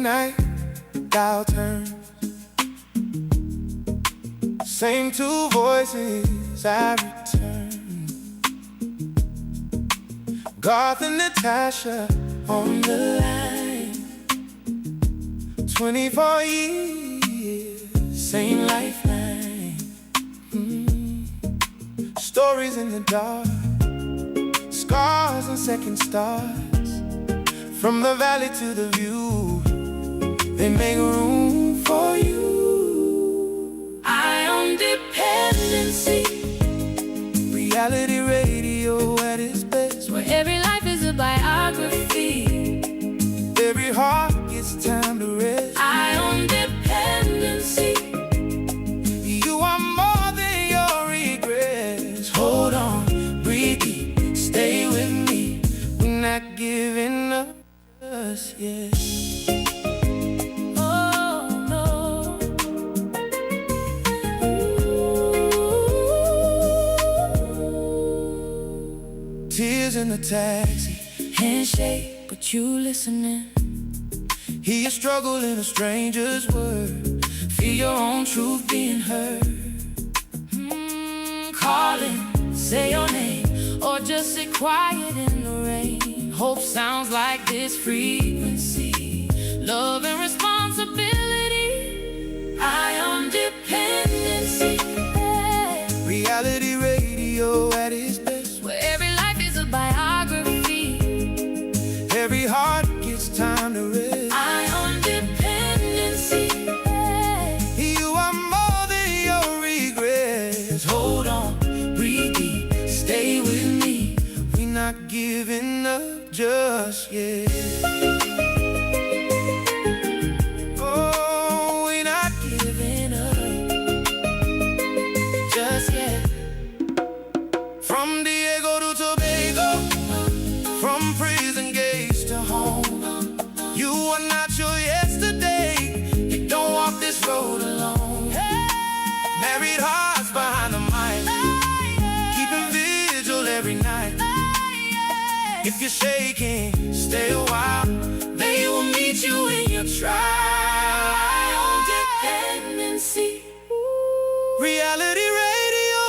night, dial turns. Same two voices I return. Garth and Natasha on the line. 24 years, same lifeline. Stories in the dark, scars and second stars. From the valley to the view, they make room for you. Ion dependency, reality radio at its best, where every life is a biography, every heart gets time to rest. Ion dependency, you are more than your regrets. Hold on, breathe deep, stay with me. We're not giving up just yet. oh no. Tears in the taxi, Handshake, but you listening. hear your struggle in a stranger's word. Feel your own truth being heard. Calling, say your name, or just sit quiet in the rain. Hope sounds like this frequency. Love and responsibility. Ion dependency. Reality radio at its best, Where every life is a biography. every heart gets time to rest. Ion dependency. You are more than your regrets. Hold on, breathe deep, stay with me. We're not giving up just yet. Oh, we're not giving up just yet. From Diego to Tobago, from prison gates to home, you are not your yesterday. You don't walk this road alone. Married hearts behind the mic, keeping vigil every night. If you're shaking, stay a while. They will meet you in your trial. Dependency. Reality radio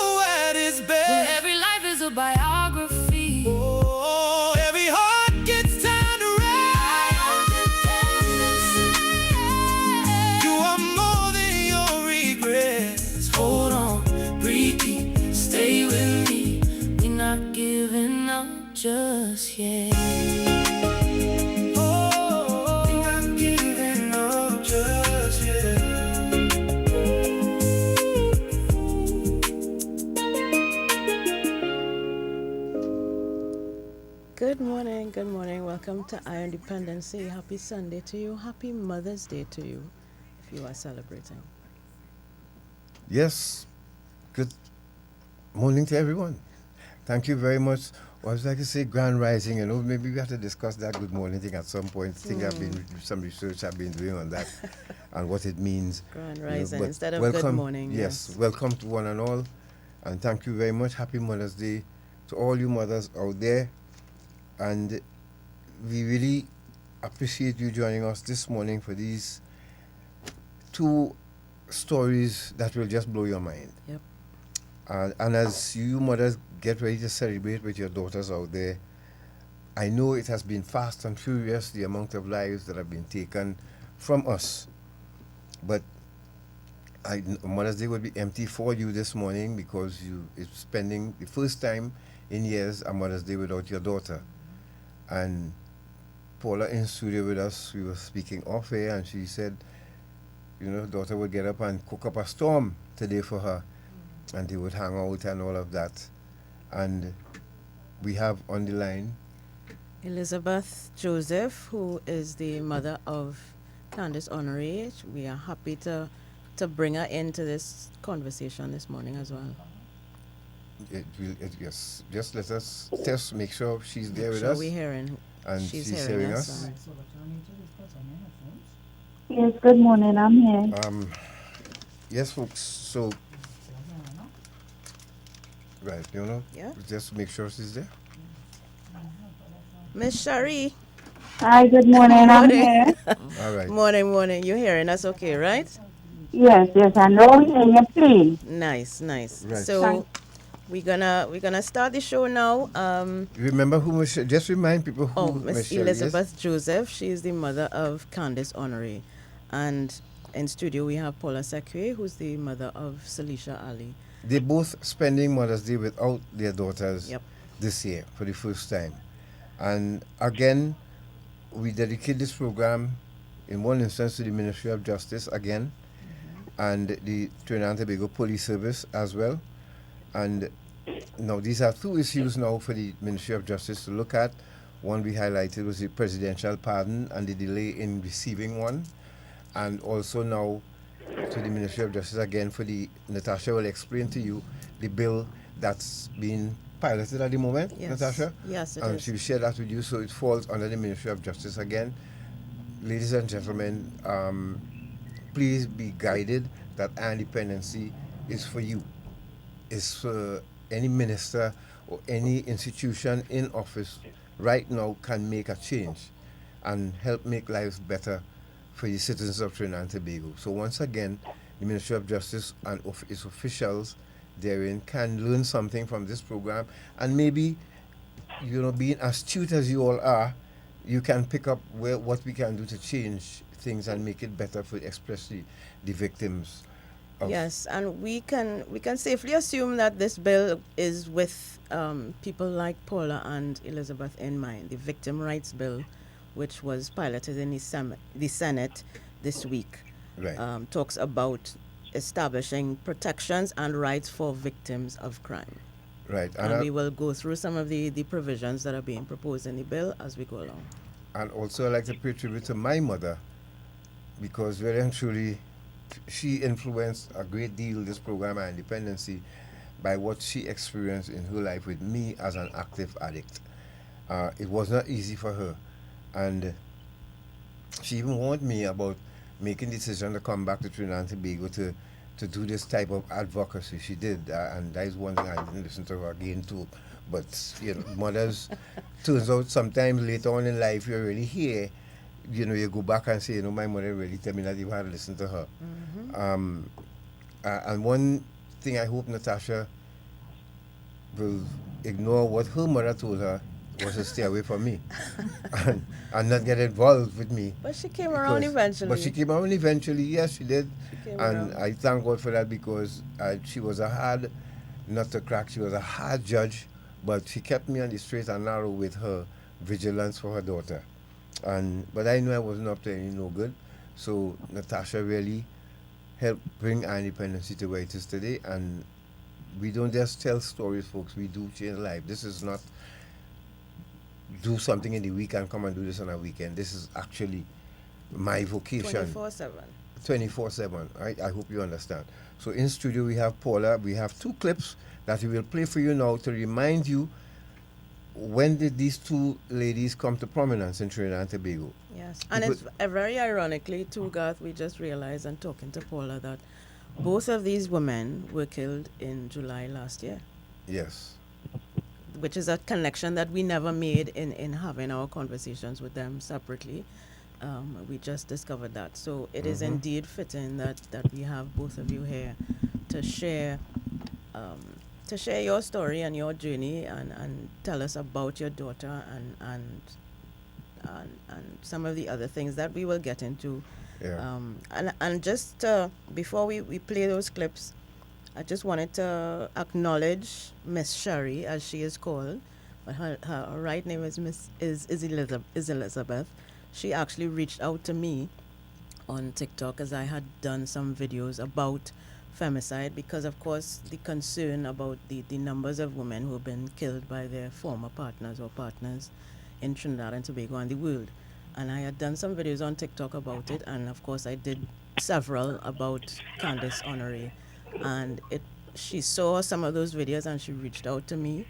at its Where best. every life is a biography. Oh, every heart gets time to rest. You are more than your regrets. Hold on, breathe deep, stay with me. We're not giving up just yet. Oh, we're not giving up just yet. Good morning. Welcome to Iron Dependency. Happy Sunday to you. Happy Mother's Day to you, if you are celebrating. Yes, good morning to everyone. Thank you very much. I was like to say grand rising, maybe we have to discuss that good morning thing at some point. I think I've been some research I've been doing on that and what it means. Grand rising but instead of welcome, good morning. Yes, welcome to one and all, and thank you very much. Happy Mother's Day to all you mothers out there, and we really appreciate you joining us this morning for these two stories that will just blow your mind. Yep. And as you mothers get ready to celebrate with your daughters out there, I know it has been fast and furious, the amount of lives that have been taken from us. But Mother's Day will be empty for you this morning because it's spending the first time in years a Mother's Day without your daughter. And Paula in studio with us, we were speaking off air, and she said, daughter would get up and cook up a storm today for her, and they would hang out and all of that. And we have on the line Elizabeth Joseph, who is the mother of Candace Honoré. We are happy to bring her into this conversation this morning as well. Yes, just let us test, make sure she's there with Sure, us. we're hearing. And she's hearing us. Yes, good morning. I'm here. Yes, folks. So, right, Yeah. just make sure she's there. Miss Shari. Hi, Hi, good morning. I'm here. All right. Morning. You hearing us okay, right? Yes, I know I'm hearing you, please. Nice. Right. So Thank we're gonna start the show now. Remember who Michelle, just remind people Oh, who Miss Michelle is. Elizabeth Joseph. She is the mother of Candice Honoré. And in studio we have Paula Sekwe, who's the mother of Salisha Ali. They both spending Mother's Day without their daughters Yep. this year for the first time. And again, we dedicate this program in one instance to the Ministry of Justice again, and the Trinidad and Tobago Police Service as well. And now these are two issues now for the Ministry of Justice to look at. One we highlighted was the presidential pardon and the delay in receiving one. And also now to the Ministry of Justice again for the, Natasha will explain to you the bill that's being piloted at the moment, Yes. Natasha. Yes, it And is. she will share that with you, so it falls under the Ministry of Justice again. Ladies and gentlemen, please be guided that our independency is for you. It's for any minister or any institution in office right now can make a change and help make lives better for the citizens of Trinidad and Tobago. So once again, the Ministry of Justice and its officials therein can learn something from this program, and maybe, being astute as you all are, you can pick up what we can do to change things and make it better for especially the victims. Yes, and we can safely assume that this bill is with people like Paula and Elizabeth in mind. The Victim Rights Bill, which was piloted in the Senate this week, Right. talks about establishing protections and rights for victims of crime. Right. And we will go through some of the provisions that are being proposed in the bill as we go along. And also I'd like to pay tribute to my mother, because very and truly she influenced a great deal this program and independency by what she experienced in her life with me as an active addict. It was not easy for her, and she even warned me about making the decision to come back to Trinidad and Tobago to do this type of advocacy. She did, and that is one thing I didn't listen to her again too. But mothers, turns out sometimes later on in life you're really here, you go back and say, my mother really tell me that you had to listen to her. And one thing I hope Natasha will ignore what her mother told her was to stay away from me and not get involved with me. But she came around eventually. But she came around eventually, yes, she did. She came And around. I thank God for that, because she was a hard nut to crack. She was a hard judge, but she kept me on the straight and narrow with her vigilance for her daughter. But I knew I wasn't up to any no good. So Natasha really helped bring our independency to where it is today. And we don't just tell stories, folks. We do change life. This is not do something in the week and come and do this on a weekend. This is actually my vocation. 24/7. 24/7. Right? I hope you understand. So in studio we have Paula. We have two clips that we will play for you now to remind you, when did these two ladies come to prominence in Trinidad and Tobago? Yes, and it's very ironically too, Garth, we just realized and talking to Paula that both of these women were killed in July last year, Yes. which is a connection that we never made in having our conversations with them separately. We just discovered that. So it is indeed fitting that we have both of you here to share your story and your journey and tell us about your daughter and some of the other things that we will get into. Yeah. And just before we play those clips, I just wanted to acknowledge Miss Sherry, as she is called, but her right name is Elizabeth. She actually reached out to me on TikTok, as I had done some videos about femicide, because of course the concern about the numbers of women who have been killed by their former partners or partners in Trinidad and Tobago and the world. And I had done some videos on TikTok about it, and of course I did several about Candice Honoré. And she saw some of those videos and she reached out to me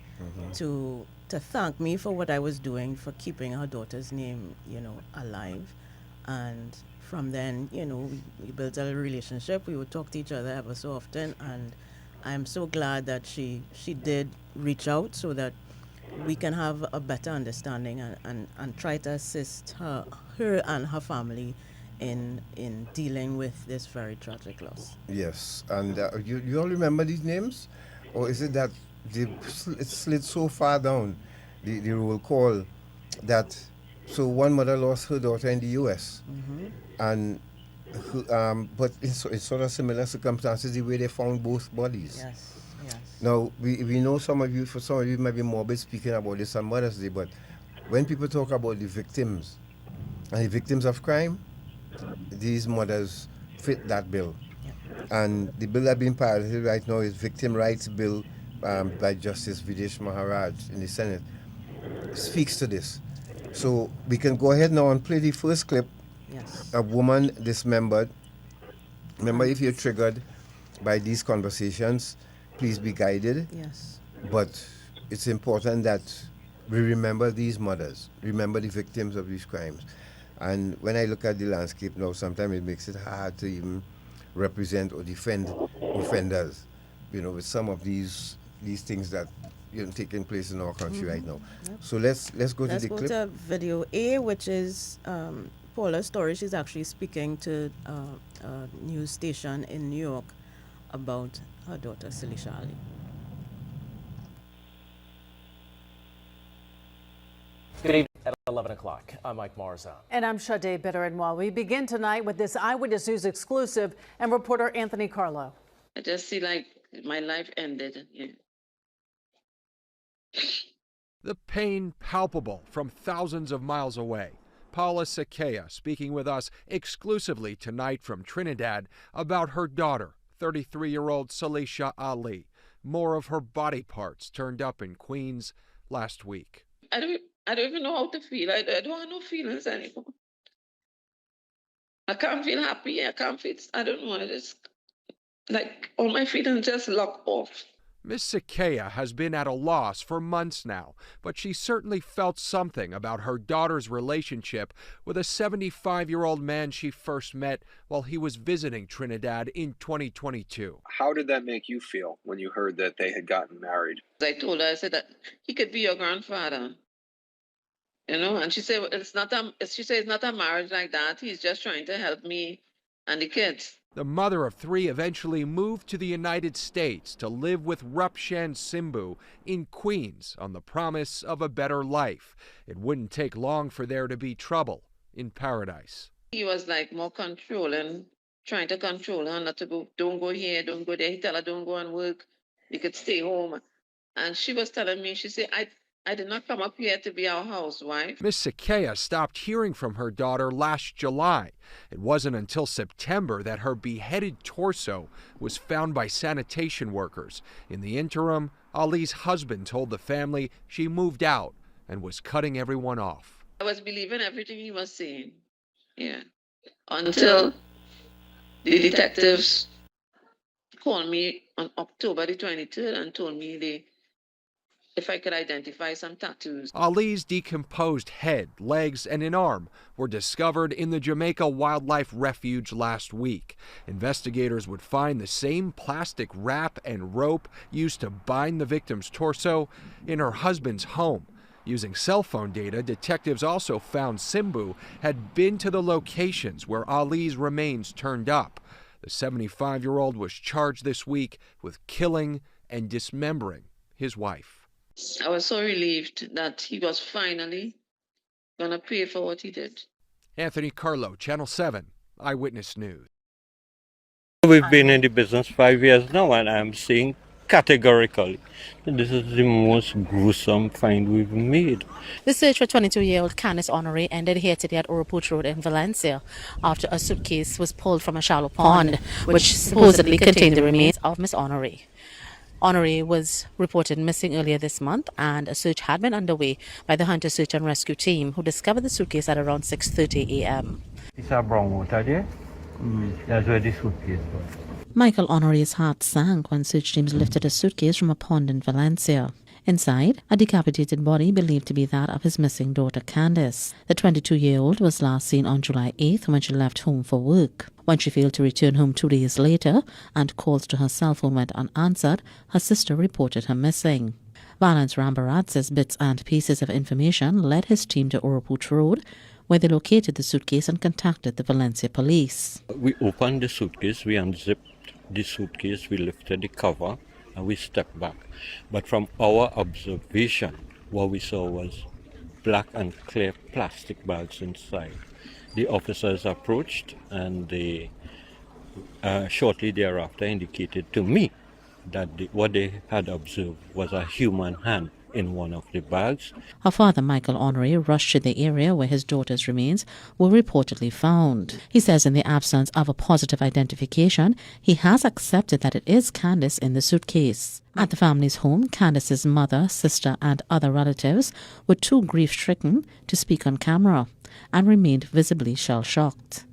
to thank me for what I was doing for keeping her daughter's name, alive. And from then, we built a relationship. We would talk to each other ever so often, and I'm so glad that she did reach out, so that we can have a better understanding and try to assist her and her family in dealing with this very tragic loss. Yes, and you all remember these names? Or is it that it slid so far down, the roll call, that so one mother lost her daughter in the U.S. and but it's sort of similar circumstances the way they found both bodies. Yes, yes. Now we know some of you it might be morbid speaking about this on Mother's Day, but when people talk about the victims and the victims of crime, these mothers fit that bill. And the bill that being piloted right now is Victim Rights Bill by Justice Videsh Maharaj in the Senate. Speaks to this. So we can go ahead now and play the first clip. Yes. A woman dismembered. Remember, if you're triggered by these conversations, please be guided. Yes. But it's important that we remember these mothers, remember the victims of these crimes. And when I look at the landscape now, sometimes it makes it hard to even represent or defend offenders, with some of these things that taking place in our country right now. Yep. So let's go to the clip. Let's go to video A, which is Paula's story. She's actually speaking to a news station in New York about her daughter, Silisha Ali. Good evening at 11 o'clock. I'm Mike Marza. And I'm Sade Bitter-Anwar. We begin tonight with this Eyewitness News exclusive and reporter Anthony Carlo. I just see like my life ended. Yeah. The pain palpable from thousands of miles away. Paula Sakea speaking with us exclusively tonight from Trinidad about her daughter, 33-year-old Silisha Ali. More of her body parts turned up in Queens last week. I don't even know how to feel. I don't have no feelings anymore. I can't feel happy. I can't feel, I don't know. I just, like, all my feelings just lock off. Miss Sakea has been at a loss for months now, but she certainly felt something about her daughter's relationship with a 75-year-old man she first met while he was visiting Trinidad in 2022. How did that make you feel when you heard that they had gotten married? I told her, I said that he could be your grandfather. And she said it's not a marriage like that. He's just trying to help me and the kids. The mother of three eventually moved to the United States to live with Rupshan Simbu in Queens on the promise of a better life. It wouldn't take long for there to be trouble in paradise. He was like more controlling, trying to control her not to go, don't go here, don't go there. He tell her don't go and work. You could stay home. And she was telling me, she said, I did not come up here to be our housewife. Miss Sakea stopped hearing from her daughter last July. It wasn't until September that her beheaded torso was found by sanitation workers. In the interim, Ali's husband told the family she moved out and was cutting everyone off. I was believing everything he was saying. Yeah. Until the detectives called me on October the 23rd and told me if I could identify some tattoos. Ali's decomposed head, legs, and an arm were discovered in the Jamaica Wildlife Refuge last week. Investigators would find the same plastic wrap and rope used to bind the victim's torso in her husband's home. Using cell phone data, detectives also found Simbu had been to the locations where Ali's remains turned up. The 75-year-old was charged this week with killing and dismembering his wife. I was so relieved that he was finally going to pay for what he did. Anthony Carlo, Channel 7, Eyewitness News. We've been in the business 5 years now, and I'm saying categorically that this is the most gruesome find we've made. The search for 22-year-old Candice Honoré ended here today at Oropouche Road in Valencia after a suitcase was pulled from a shallow pond, which supposedly contained the remains of Miss Honoré. Honoré was reported missing earlier this month, and a search had been underway by the Hunter Search and Rescue Team, who discovered the suitcase at around 6:30 a.m. It's a brown water there. That's where the suitcase was. Michael Honoré's heart sank when search teams lifted a suitcase from a pond in Valencia. Inside, a decapitated body believed to be that of his missing daughter Candice. The 22-year-old was last seen on July 8th when she left home for work. When she failed to return home 2 days later and calls to her cell phone went unanswered, her sister reported her missing. Valence Rambarat says bits and pieces of information led his team to Oropouche Road, where they located the suitcase and contacted the Valencia police. We opened the suitcase, we unzipped the suitcase, we lifted the cover, and we stepped back. But from our observation, what we saw was black and clear plastic bags inside. The officers approached, and they shortly thereafter indicated to me that what they had observed was a human hand in one of the bags. Her father, Michael Honore, rushed to the area where his daughter's remains were reportedly found. He says in the absence of a positive identification, he has accepted that it is Candace in the suitcase. At the family's home, Candace's mother, sister and other relatives were too grief-stricken to speak on camera and remained visibly shell-shocked.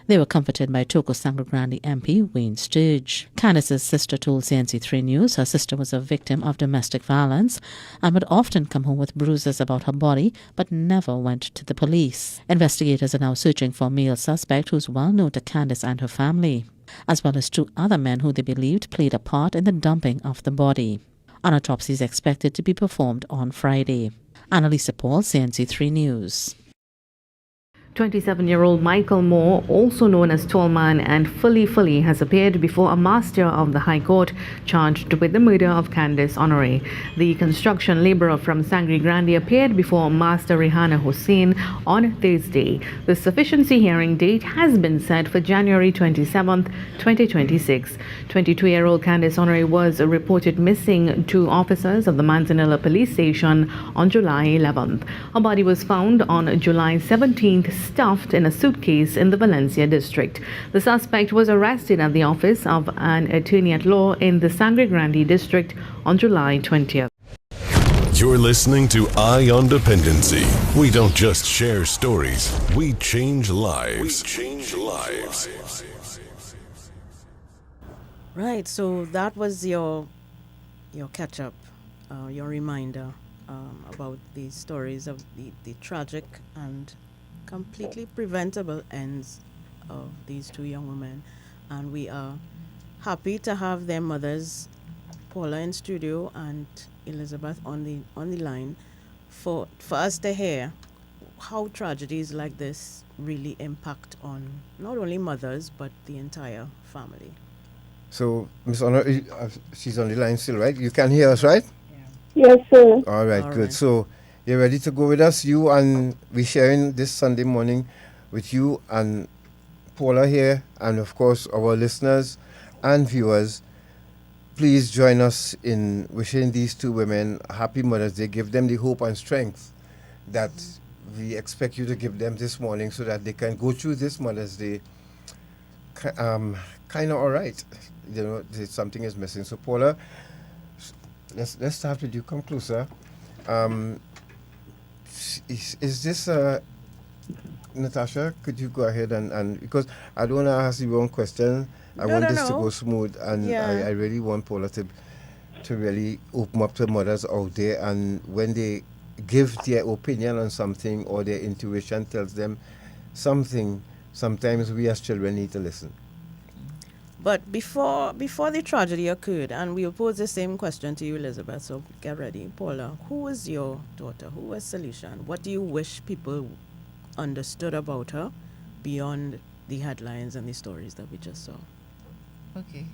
They were comforted by Toco Sangre Grande MP Wayne Sturge. Candace's sister told CNC3 News her sister was a victim of domestic violence and would often come home with bruises about her body but never went to the police. Investigators are now searching for a male suspect who's well known to Candace and her family, as well as 2 other men who they believed played a part in the dumping of the body. An autopsy is expected to be performed on Friday. Annalisa Paul, CNC3 News. 27-year-old Michael Moore, also known as Tallman and Fully, has appeared before a master of the High Court charged with the murder of Candace Honore. The construction laborer from Sangre Grande appeared before Master Rihanna Hussein on Thursday. The sufficiency hearing date has been set for January 27, 2026. 22-year-old Candace Honore was reported missing to officers of the Manzanilla police station on July 11th. Her body was found on July 17th, stuffed in a suitcase in the Valencia district. The suspect was arrested at the office of an attorney at law in the Sangre Grande district on July 20th. You're listening to Eye on Dependency. We don't just share stories, we change lives. Right, so that was your catch-up, your reminder about the stories of the tragic and completely preventable ends of these 2 young women. And we are happy to have their mothers, Paula in studio and Elizabeth on the line for us to hear how tragedies like this really impact on not only mothers but the entire family. So, Miss Honor, she's on the line still, right? You can hear us, right? Yes, sir. All right, good. So, you're ready to go with us? You and we're sharing this Sunday morning with you and Paula here, and of course our listeners and viewers. Please join us in wishing these 2 women happy Mother's Day. Give them the hope and strength that we expect you to give them this morning so that they can go through this Mother's Day kind of all right. You know, something is missing. So Paula, let's start with you. Come closer. Is this Natasha? Could you go ahead and because I don't want to ask the wrong question. I want this to go smooth, and I really want Paula to really open up to mothers out there, and when they give their opinion on something or their intuition tells them something, sometimes we as children need to listen. But before the tragedy occurred, and we'll pose the same question to you, Elizabeth, so get ready. Paula, who was your daughter? Who was Salisha? And what do you wish people understood about her beyond the headlines and the stories that we just saw? Okay.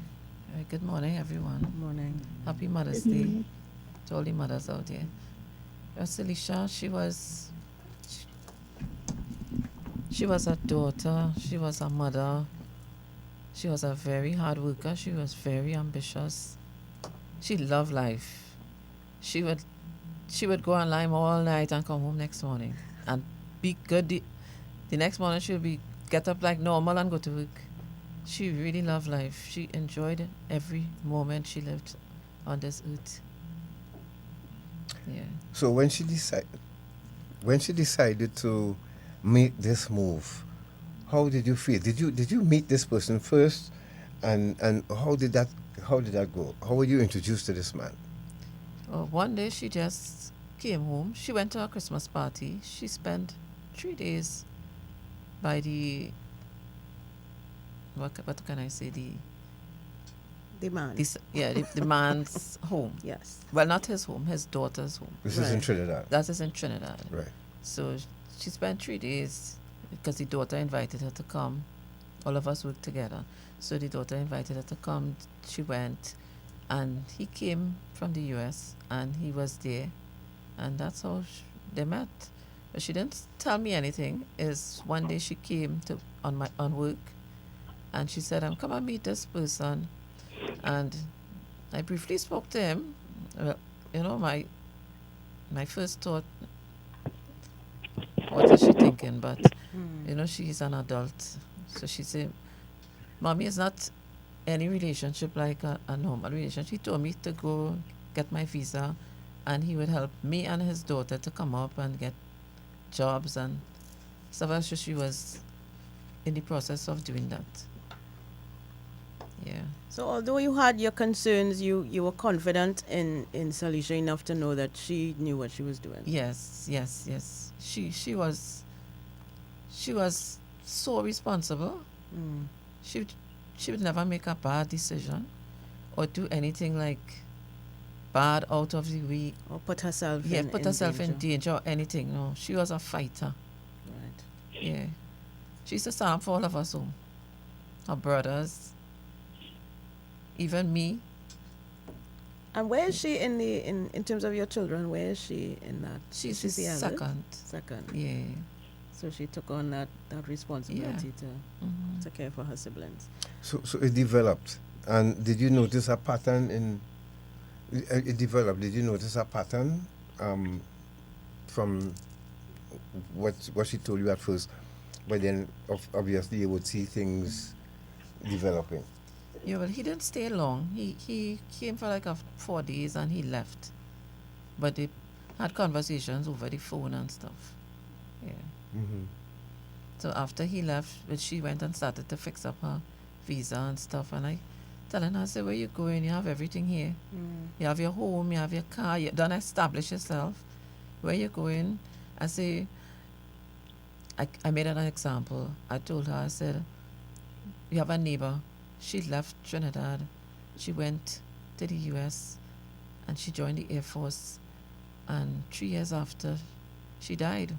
Good morning, everyone. Good morning. Happy Mother's Day to all the mothers out there. Salisha, she was a daughter, she was a mother, she was a very hard worker, she was very ambitious. She loved life. She would go on Lime all night and come home next morning and be good. The next morning she would get up like normal and go to work. She really loved life. She enjoyed every moment she lived on this earth. Yeah. So when she decided to make this move, how did you feel? Did you meet this person first, and how did that go? How were you introduced to this man? One day she just came home. She went to a Christmas party. She spent 3 days by the what can I say, the man's home. Yes. Well, not his home, his daughter's home. This is in Trinidad. That is in Trinidad. Right. So she spent 3 days because the daughter invited her to come. All of us worked together. So the daughter invited her to come. She went, and he came from the US, and he was there, and that's how they met. But she didn't tell me anything. Is one day she came to on work, and she said, "I'm coming to meet this person," and I briefly spoke to him. Well, you know, my first thought, what is she thinking? But you know, she's an adult, so she said, "Mommy, it's not any relationship like a normal relationship." He told me to go get my visa, and he would help me and his daughter to come up and get jobs and stuff. So she was in the process of doing that. Yeah. So although you had your concerns, you were confident in Salisha enough to know that she knew what she was doing. Yes. She was so responsible. She would never make a bad decision or do anything like bad out of the way. Or put herself in danger or anything. No, she was a fighter. Right. Yeah. She used to stand up for all of us home. Her brothers, even me. And where is she in terms of your children? Where is she in that? She's the second. Second. Yeah. So she took on that responsibility to care for her siblings. So it developed. And did you notice a pattern in it developed? Did you notice a pattern from what she told you at first? But then obviously you would see things developing. Yeah, well, he didn't stay long. He came for like 4 days and he left. But they had conversations over the phone and stuff. Yeah. Mm-hmm. So after he left, she went and started to fix up her visa and stuff. And I telling her, I said, "Where you going? You have everything here. You have your home, you have your car, you done establish yourself. Where you going?" I say, I made an example. I told her, I said, "You have a neighbor. She left Trinidad. She went to the US and she joined the Air Force. And 3 years after, she died.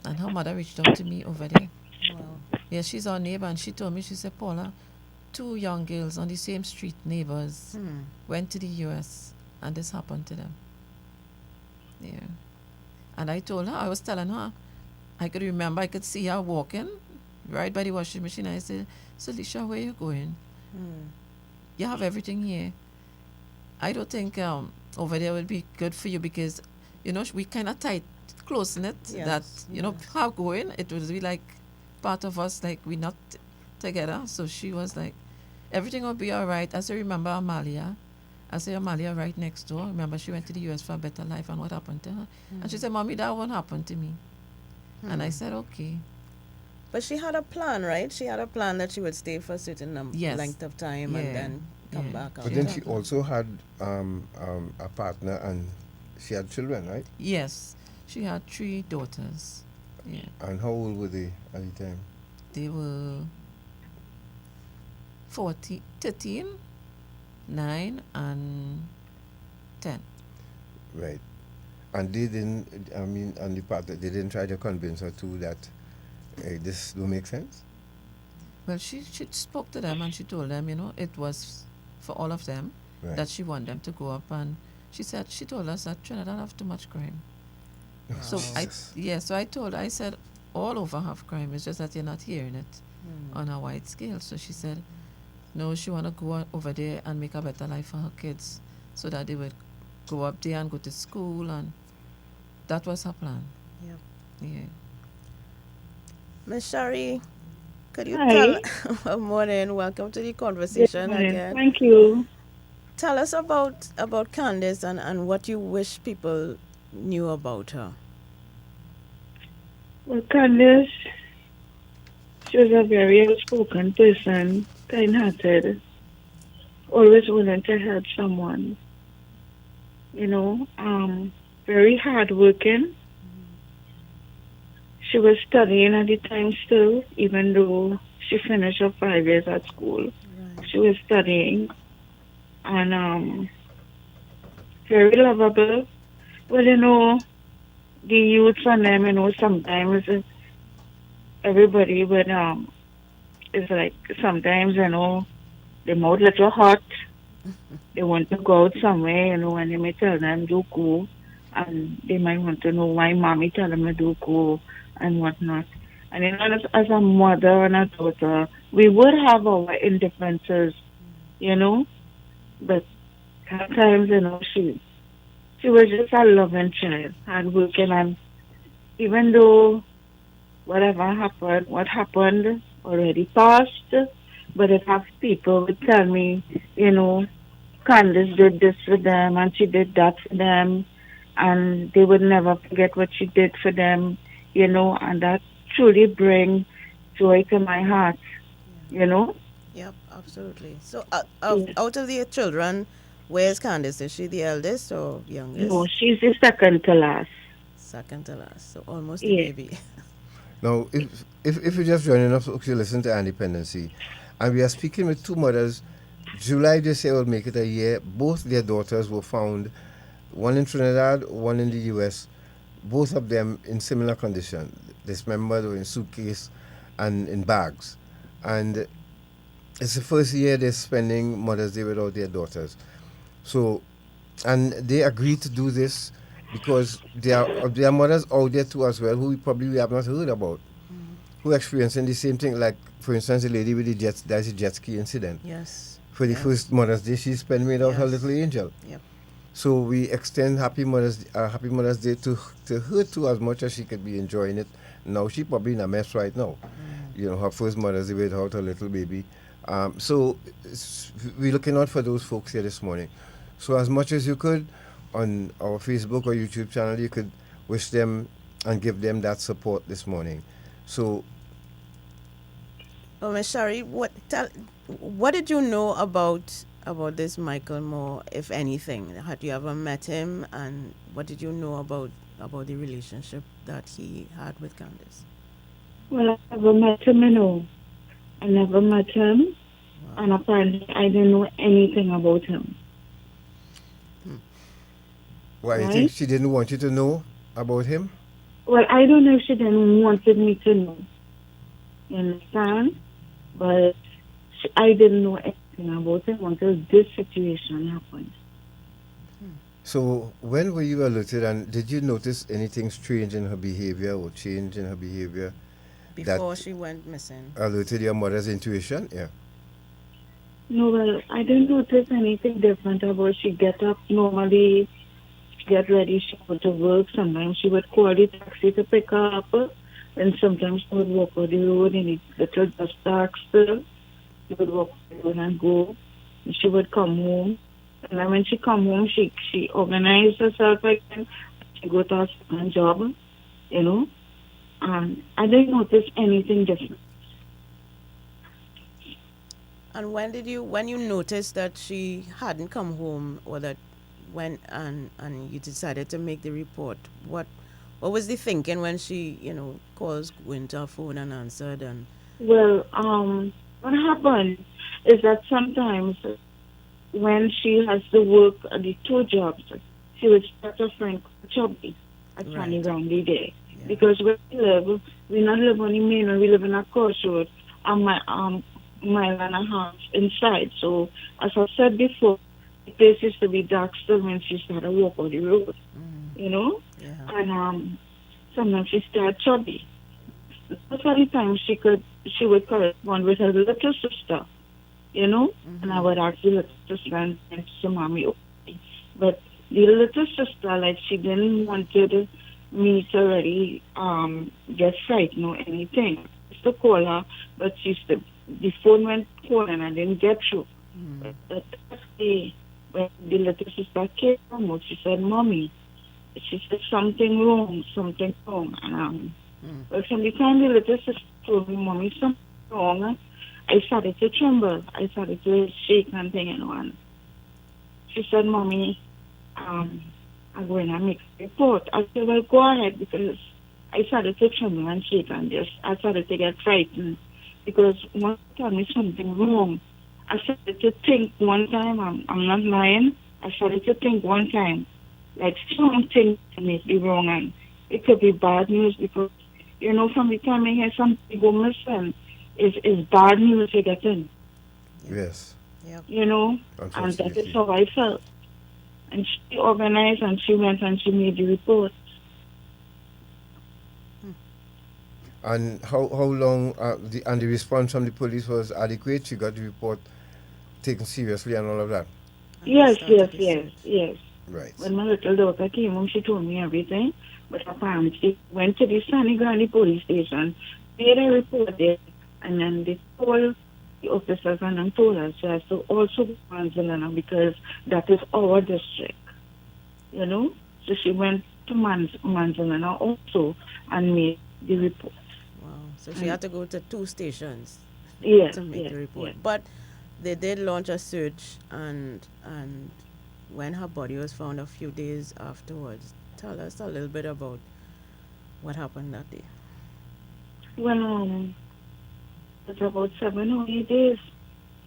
And her mother reached out to me over there." Wow. Yeah, she's our neighbor, and she told me, she said, "Paula, 2 young girls on the same street, neighbors, went to the US and this happened to them." Yeah. And I told her, I was telling her, I could remember, I could see her walking right by the washing machine. I said, "Salisha, where you going? You have everything here. I don't think over there would be good for you because, you know, we kind of tight, close knit. Yes. That, you know, how going, it would be like part of us, like we're not together." So she was like, "Everything will be all right." I said, "Remember Amalia?" I said, "Amalia right next door. Remember she went to the US for a better life and what happened to her?" And she said, "Mommy, that won't happen to me." And I said, "Okay." But she had a plan, right? She had a plan that she would stay for a certain length of time and then come back. But then she also had a partner and she had children, right? Yes. She had 3 daughters. Yeah. And how old were they at the time? They were 13, 9, and 10. Right. And they didn't, on the part that they didn't try to convince her too that this don't make sense? Well, she spoke to them and she told them, you know, it was for all of them that she wanted them to go up. And she told us that Trinidad have too much crime. So I said, all over have crime. It's just that you're not hearing it on a wide scale. So she said, no, she want to go over there and make a better life for her kids so that they would go up there and go to school. And that was her plan. Yeah. Ms. Shari, could you Hi. tell morning, welcome to the conversation again. Thank you. Tell us about Candice and what you wish people knew about her. Well, Candice, she was a very outspoken person, kind-hearted, always willing to help someone. You know, very hardworking. She was studying at the time still, even though she finished her 5 years at school. Right. she was studying, and very lovable. Well, the youth and them, sometimes everybody would it's like sometimes they mouth little hot. They want to go out somewhere, and they may tell them do go, and they might want to know why mommy tell them to do go and whatnot. And as a mother and a daughter, we would have our indifferences, but sometimes she was just a loving child, hardworking, and even though what happened already passed, but if people would tell me, Candace did this for them and she did that for them, and they would never forget what she did for them, and that truly bring joy to my heart, Yep, absolutely. So, out of the children, where's Candace? Is she the eldest or youngest? No, she's the second to last. Second to last, so almost a Yeah. baby. Now, if you're just joining us to listen to Independency, and we are speaking with two mothers, July this year will make it a year. Both their daughters were found, one in Trinidad, one in the U.S., both of them in similar condition, dismembered or in suitcase and in bags. And it's the first year they're spending Mother's Day without their daughters. So, and they agreed to do this because there are mothers out there too as well who we have not heard about, who are experiencing the same thing. Like, for instance, the lady with the jet ski incident. Yes. For the first Mother's Day, she spent without her little angel. Yep. So we extend Happy Mother's Day to her too, as much as she could be enjoying it. Now she probably in a mess right now. Her first Mother's Day without her little baby. So we're looking out for those folks here this morning. So as much as you could on our Facebook or YouTube channel, you could wish them and give them that support this morning. So, Miss Shari, what did you know about this Michael Moore, if anything? Had you ever met him, and what did you know about the relationship that he had with Candace? Well, I never met him, I never met him, and apparently I didn't know anything about him. why you think she didn't want you to know about him? Well, I don't know if she didn't wanted me to know. You understand? But I didn't know anything about him until this situation happened. So when were you alerted, and did you notice anything strange in her behavior or change in her behavior Before she went missing? Alerted your mother's intuition? Yeah. No, well, I didn't notice anything different about she get up normally, get ready, she go to work. Sometimes she would call the taxi to pick her up, and sometimes she would walk on the road in the little dust taxi. She would walk on the road and go, and she would come home. And then when she come home, she organized herself again. She go to her second job, and I didn't notice anything different. And when you noticed that she hadn't come home, or that and you decided to make the report, what was the thinking when she, calls, went to her phone and answered? And Well, what happened is that sometimes when she has to work at the two jobs, she would start her friend Chubby at Fanny Roundy Day. Yeah. Because where we not live on the main road, we live in a crossroad, and mile and a half inside. So, as I said before, the place used to be dark still when she started to walk on the road, Yeah. And sometimes she started chubby. Most of the time she would correspond with her little sister, and I would ask the little sister and say, Mommy, okay. But the little sister, like, she didn't wanted me to really get frightened or anything. I used to call her, but the phone went calling and I didn't get through. But when the little sister came home, she said, Mommy, she said, something wrong. And but from the time the little sister told me, Mommy, something wrong, I started to tremble. I started to shake and thing, and she said, Mommy, I'm going to make a report. I said, well, go ahead, because I started to tremble and shake, and I started to get frightened, because once she told me something wrong, I started to think one time, I'm not lying, I started to think one time, like something may be wrong and it could be bad news because, you know, from the time I hear something go missing, is bad news you get in. Yes. Yep. You know, and that is Unfortunately. how I felt. And she organized and she went and she made the report. And how long and the response from the police was adequate? She got the report taken seriously and all of that. Yes, yes, yes, yes. Right. When my little daughter came home, she told me everything. But apparently, she went to the Sunny Grande police station, made a report there, and then they told the officers and then told us she has to also go to Manzanilla because that is our district. You know? So she went to Manzanilla also and made the report. Wow. So she had to go to 2 stations Yes, to make yes, the report. yes. But they did launch a search, and when her body was found a few days afterwards, tell us a little bit about what happened that day. Well, it's about 7 or 8 days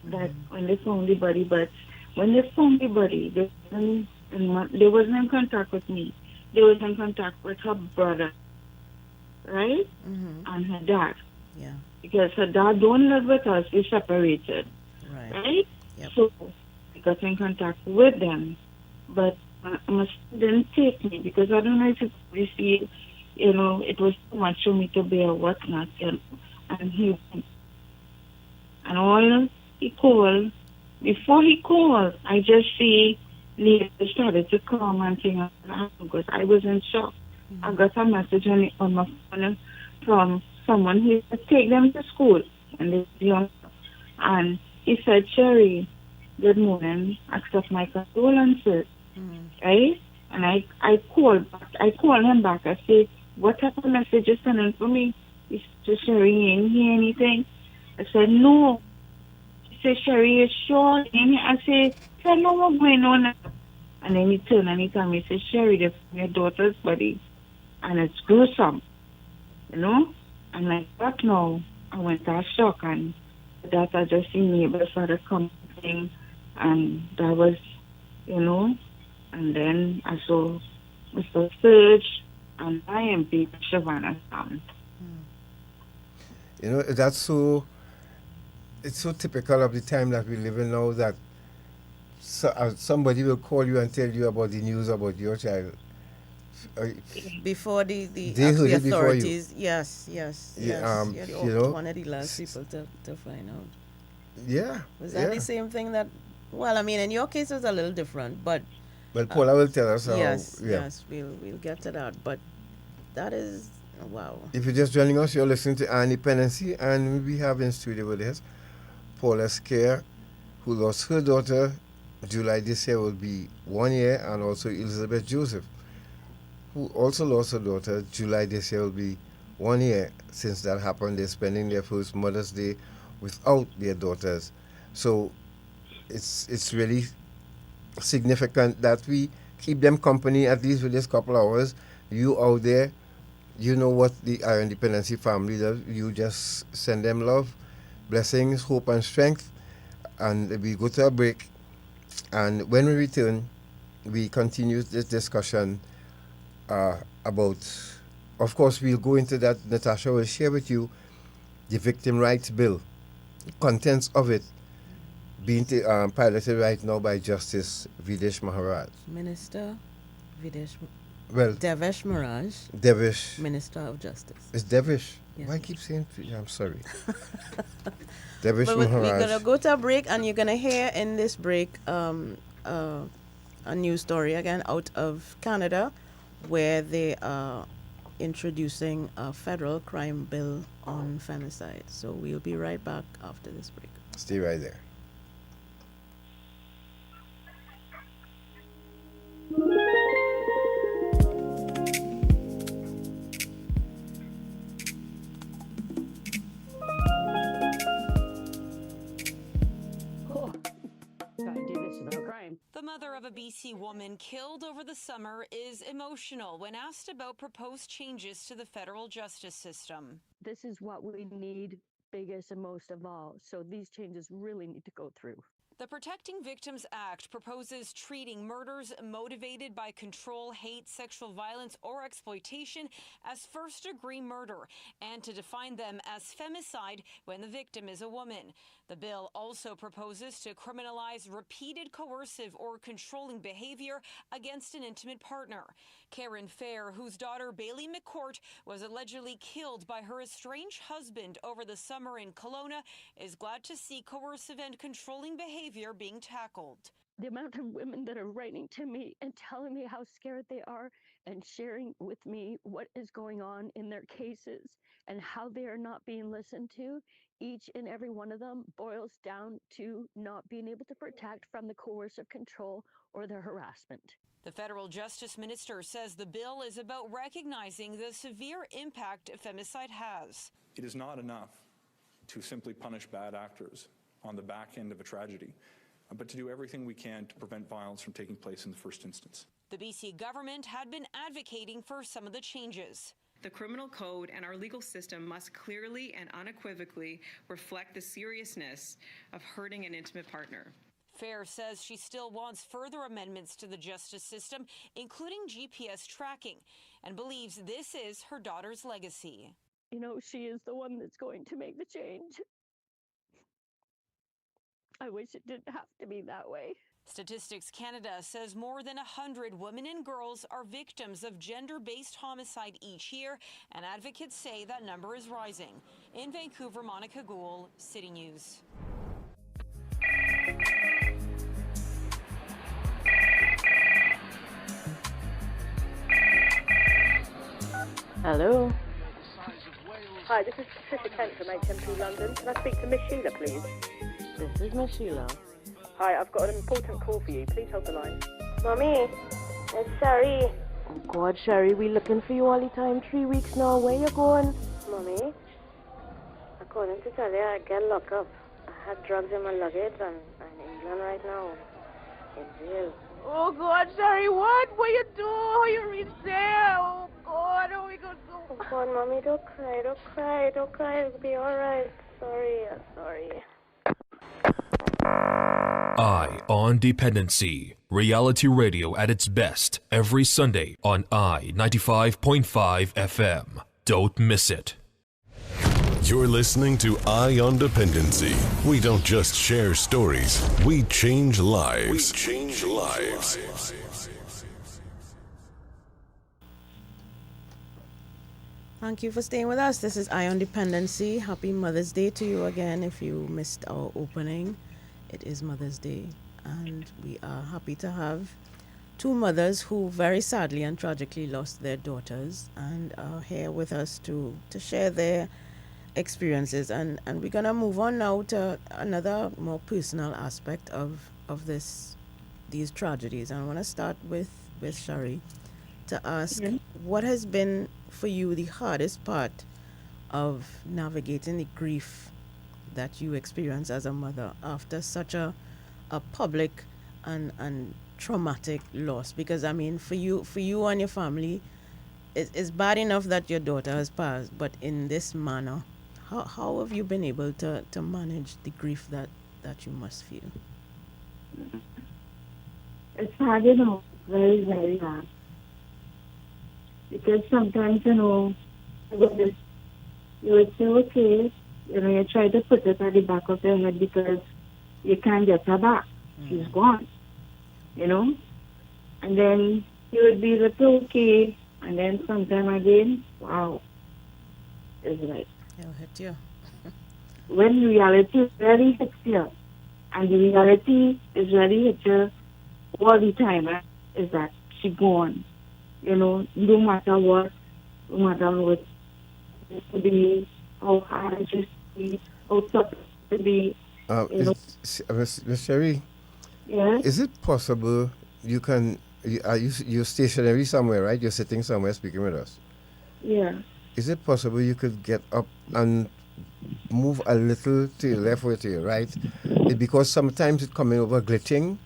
that when they found the body. But when they found the body, they wasn't in contact with me. They was in contact with her brother, right? And her dad. Yeah. Because her dad don't live with us. We separated, right? Yep. So I got in contact with them. But my son didn't take me because I don't know if you see, you know, it was too much for me to bear whatnot. You know? And all he called, before he called, I just see neighbors started to come and things like that because I was in shock. I got a message on my phone from someone who used to take them to school when they were young. And he said, Sherry, good morning, accept my condolences, right? And I called him back. I said, what type of message you sending for me? He said, Sherry, you ain't hear anything? I said, no. He said, Sherry, you sure? I said, tell me what's going on now. And then he turned and he told me, he said, Sherry, they found your daughter's body. And it's gruesome, you know? And like that now, I went to shock and that I just seen neighbors started coming and that was, you know, and then I saw Mr. Serge and I am being Shavana Sound. You know, it's so typical of the time that we live in now that somebody will call you and tell you about the news about your child. Before the They heard it before you. authorities, yes. You're you know, one of the last people to find out. Yeah. Was that the same thing that, well, I mean, in your case it was a little different, but... Well, Paula will tell us how... Yes, we'll get to that, but that is, wow. If you're just joining us, you're listening to Independency, and we have in studio with us Paula Scare, who lost her daughter. July this year will be 1 year, and also Elizabeth Joseph, who also lost her daughter. July this year will be 1 year since that happened. They're spending their first Mother's Day without their daughters. So it's really significant that we keep them company at least for this couple hours. You out there, you know what the Our Independency family does. You just send them love, blessings, hope, and strength. And we go to a break. And when we return, we continue this discussion about, of course, we'll go into that. Natasha will share with you the Victim Rights Bill, contents of it being piloted right now by Justice Videsh Maharaj. Minister Videsh... Well, Devesh Maharaj. Devesh. Minister of Justice. It's Devesh. Yes. Why I keep saying... I'm sorry. Devesh But Maharaj. we're going to go to a break, and you're going to hear in this break a news story again out of Canada, where they are introducing a federal crime bill on femicide. So we'll be right back after this break. Stay right there. The mother of a BC woman killed over the summer is emotional when asked about proposed changes to the federal justice system. This is what we need biggest and most of all. So these changes really need to go through. The Protecting Victims Act proposes treating murders motivated by control, hate, sexual violence, or exploitation as first-degree murder, and to define them as femicide when the victim is a woman. The bill also proposes to criminalize repeated coercive or controlling behavior against an intimate partner. Karen Fair, whose daughter Bailey McCourt was allegedly killed by her estranged husband over the summer in Kelowna, is glad to see coercive and controlling behavior being tackled. The amount of women that are writing to me and telling me how scared they are and sharing with me what is going on in their cases and how they are not being listened to, each and every one of them boils down to not being able to protect from the coercive control or the harassment. The federal justice minister says the bill is about recognizing the severe impact femicide has. It is not enough to simply punish bad actors on the back end of a tragedy, but to do everything we can to prevent violence from taking place in the first instance. The BC government had been advocating for some of the changes. The criminal code and our legal system must clearly and unequivocally reflect the seriousness of hurting an intimate partner. Fair says she still wants further amendments to the justice system, including GPS tracking, and believes this is her daughter's legacy. You know, she is the one that's going to make the change. I wish it didn't have to be that way. Statistics Canada says more than 100 women and girls are victims of gender-based homicide each year, and advocates say that number is rising. In Vancouver, Monica Gould, City News. Hello. Hi, this is Patricia Kent from HM2 London. Can I speak to Miss Sheila, please? This is Miss Sheila. Hi, I've got an important call for you. Please hold the line. Mommy, it's Sherry. Oh God, Sherry, we looking for you all the time. 3 weeks now. Where you going? Mommy, I called in to tell you I get locked up. I had drugs in my luggage and I'm in England right now. In jail. Oh God, Sherry, what? What you do? How you reach there? Oh God, how we gonna do? Oh God, Mommy, don't cry, don't cry, don't cry. It'll be alright. Sorry, sorry. Eye on Dependency. Reality radio at its best every Sunday on I-95.5 FM. Don't miss it. You're listening to Eye on Dependency. We don't just share stories, we change lives. We change lives. Thank you for staying with us. This is Eye on Dependency. Happy Mother's Day to you again if you missed our opening. It is Mother's Day, and we are happy to have two mothers who very sadly and tragically lost their daughters and are here with us to share their experiences. And we're going to move on now to another more personal aspect of these tragedies. And I want to start with Shari to ask, what has been for you the hardest part of navigating the grief that you experience as a mother after such a public and traumatic loss? Because I mean, for you and your family, it's bad enough that your daughter has passed, but in this manner, how have you been able to manage the grief that you must feel? It's hard, very, very hard. Because sometimes, you would say, okay, you try to put it at the back of your head because you can't get her back. She's gone, And then you would be like, okay. And then sometime again, wow. It's like, it'll hit you. When reality really hits you, and the reality is really hit you all the time, is that she's gone. No matter what, it could be, how hard it should be, how tough it could be. Ms. Sherry, yes? Is it possible you're stationary somewhere, right? You're sitting somewhere speaking with us. Yeah. Is it possible you could get up and move a little to your left or to your right? Because sometimes it's coming over glitching.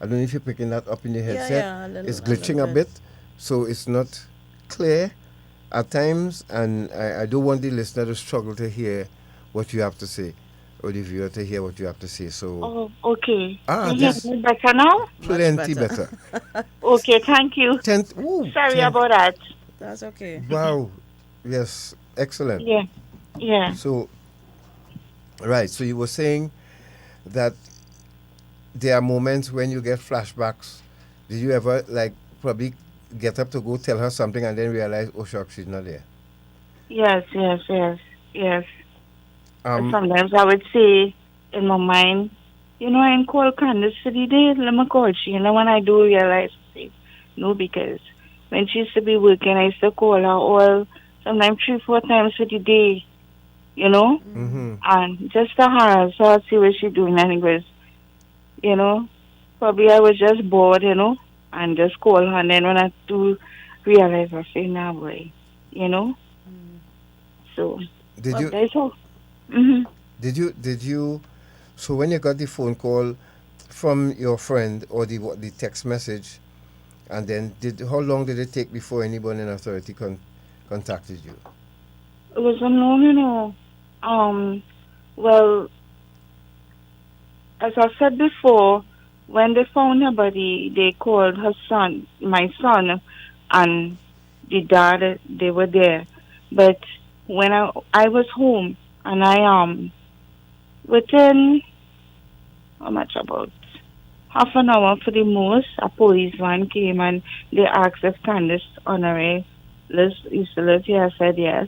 I don't know if you're picking that up in your headset. It's glitching a bit, so it's not clear at times, and I don't want the listener to struggle to hear what you have to say, or the viewer to hear what you have to say. So, Oh, okay. ah, You hear this me better now? plenty better. Okay, thank you. Sorry tenth. about that. That's okay. Wow. Yes, excellent. Yeah, yeah. So, right. So you were saying that there are moments when you get flashbacks. Did you ever like probably get up to go tell her something and then realize, oh shucks, she's not there? Yes, yes, yes, yes. But Um, sometimes I would say in my mind, you know, I ain't call Candace for the day, let me call she. And then when I do realize, say, no, because when she used to be working, I used to call her all, sometimes 3-4 times for the day, you know? Mm-hmm. And just to harass her, see what she doing. And it was, you know, probably I was just bored, you know, and just call her. And then when I do realize, I say, nah, boy, you know? So, Did you? that's all. Mm-hmm. Did you? So when you got the phone call from your friend or the text message, and then how long did it take before anyone in authority contacted you? It was unknown, you know. Well, as I said before, when they found her body, they called her son, my son, and the dad. They were there, but when I was home, and I within how much about half an hour for the most, a police van came and they asked if Candace Honore used to live here. I said yes,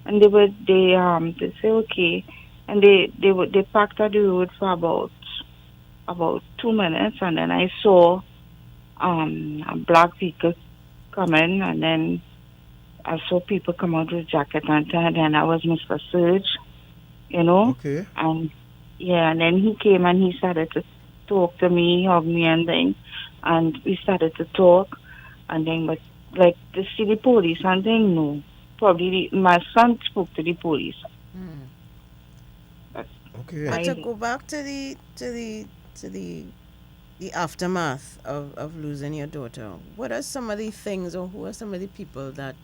and they say okay, and they parked at the road for about 2 minutes, and then I saw a black vehicle coming, and then I saw people come out with jacket and then I was Mr. Surge, you know. Okay. And yeah, and then he came and he started to talk to me, hug me and thing, and we started to talk, and then but like to see the police and thing, no. Probably my son spoke to the police. Okay. But to go back to the aftermath of losing your daughter, what are some of the things, or who are some of the people that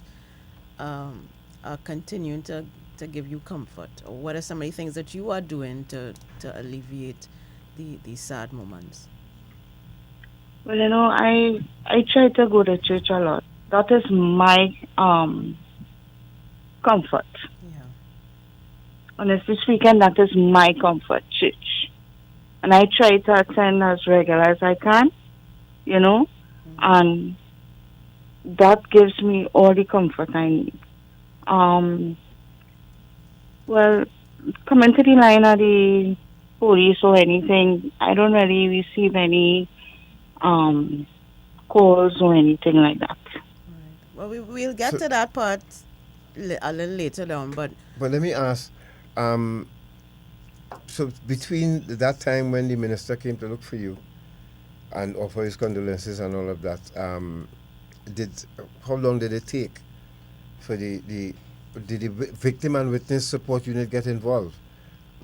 are continuing to give you comfort, or what are some of the things that you are doing to alleviate the sad moments? Well, you know, I try to go to church a lot. That is my comfort. Yeah. Honestly speaking, that is my comfort, church. And I try to attend as regular as I can, you know, and that gives me all the comfort I need. Well, coming to the line of the police or anything, I don't really receive any calls or anything like that. Well, we'll get to that part a little later on, but let me ask, so between that time when the minister came to look for you and offer his condolences and all of that, how long did it take for did the victim and witness support unit get involved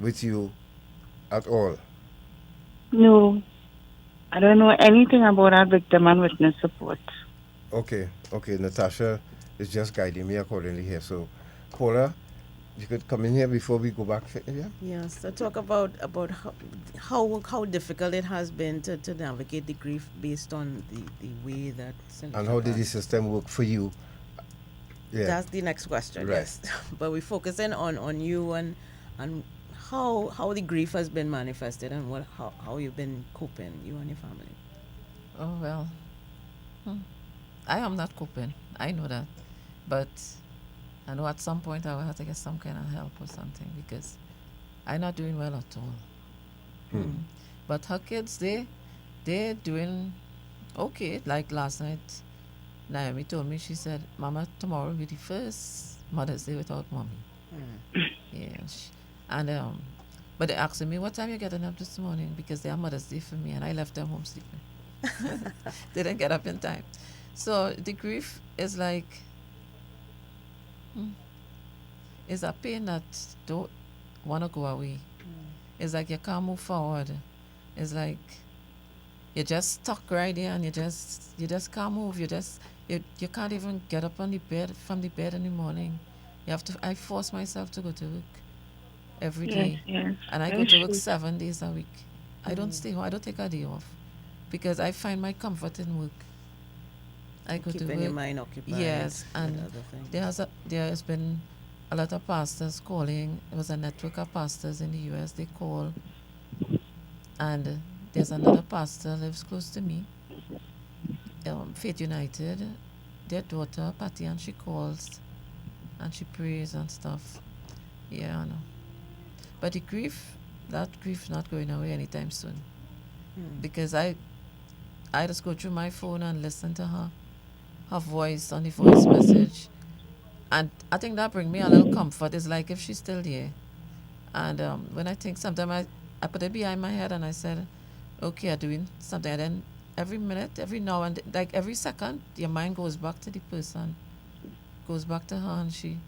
with you at all? No, I don't know anything about our victim and witness support. Okay, Natasha is just guiding me accordingly here. So, Paula, you could come in here before we go back. Yeah. yes, so talk about how difficult it has been to navigate the grief based on the way that And how did the system work for you? Yeah. That's the next question. Right. Yes, but we're focusing on you and how the grief has been manifested and how you've been coping, you and your family. Oh, well, I am not coping. I know that. But I know at some point I will have to get some kind of help or something because I'm not doing well at all. But her kids, they're doing okay. Like last night, Naomi told me, she said, Mama, tomorrow will be the first Mother's Day without Mommy. Yeah. But they're asking me, what time you getting up this morning? Because they are Mother's Day for me and I left them home sleeping. They didn't get up in time. So the grief is like, it's a pain that don't want to go away. It's like you can't move forward. It's like you're just stuck right there and you just can't move. You can't even get up from the bed in the morning. I force myself to go to work. every Yes, day. yes. And I go Very to work true. 7 days a week. I don't stay home. I don't take a day off because I find my comfort in work. I go to Keeping work. your mind occupied. Yes, with and other things. there has been a lot of pastors calling. It was a network of pastors in the U.S. They call, and there's another pastor lives close to me. Faith United, their daughter Patty, and she calls, and she prays and stuff. Yeah, I know. But the grief, that grief, not going away anytime soon, because I just go through my phone and listen to her voice on the voice message. And I think that brings me a little comfort. It's like if she's still there. And when I think, sometimes I put it behind my head and I said, okay, I'm doing something. And then every minute, every now and like every second, your mind goes back to the person, goes back to her, and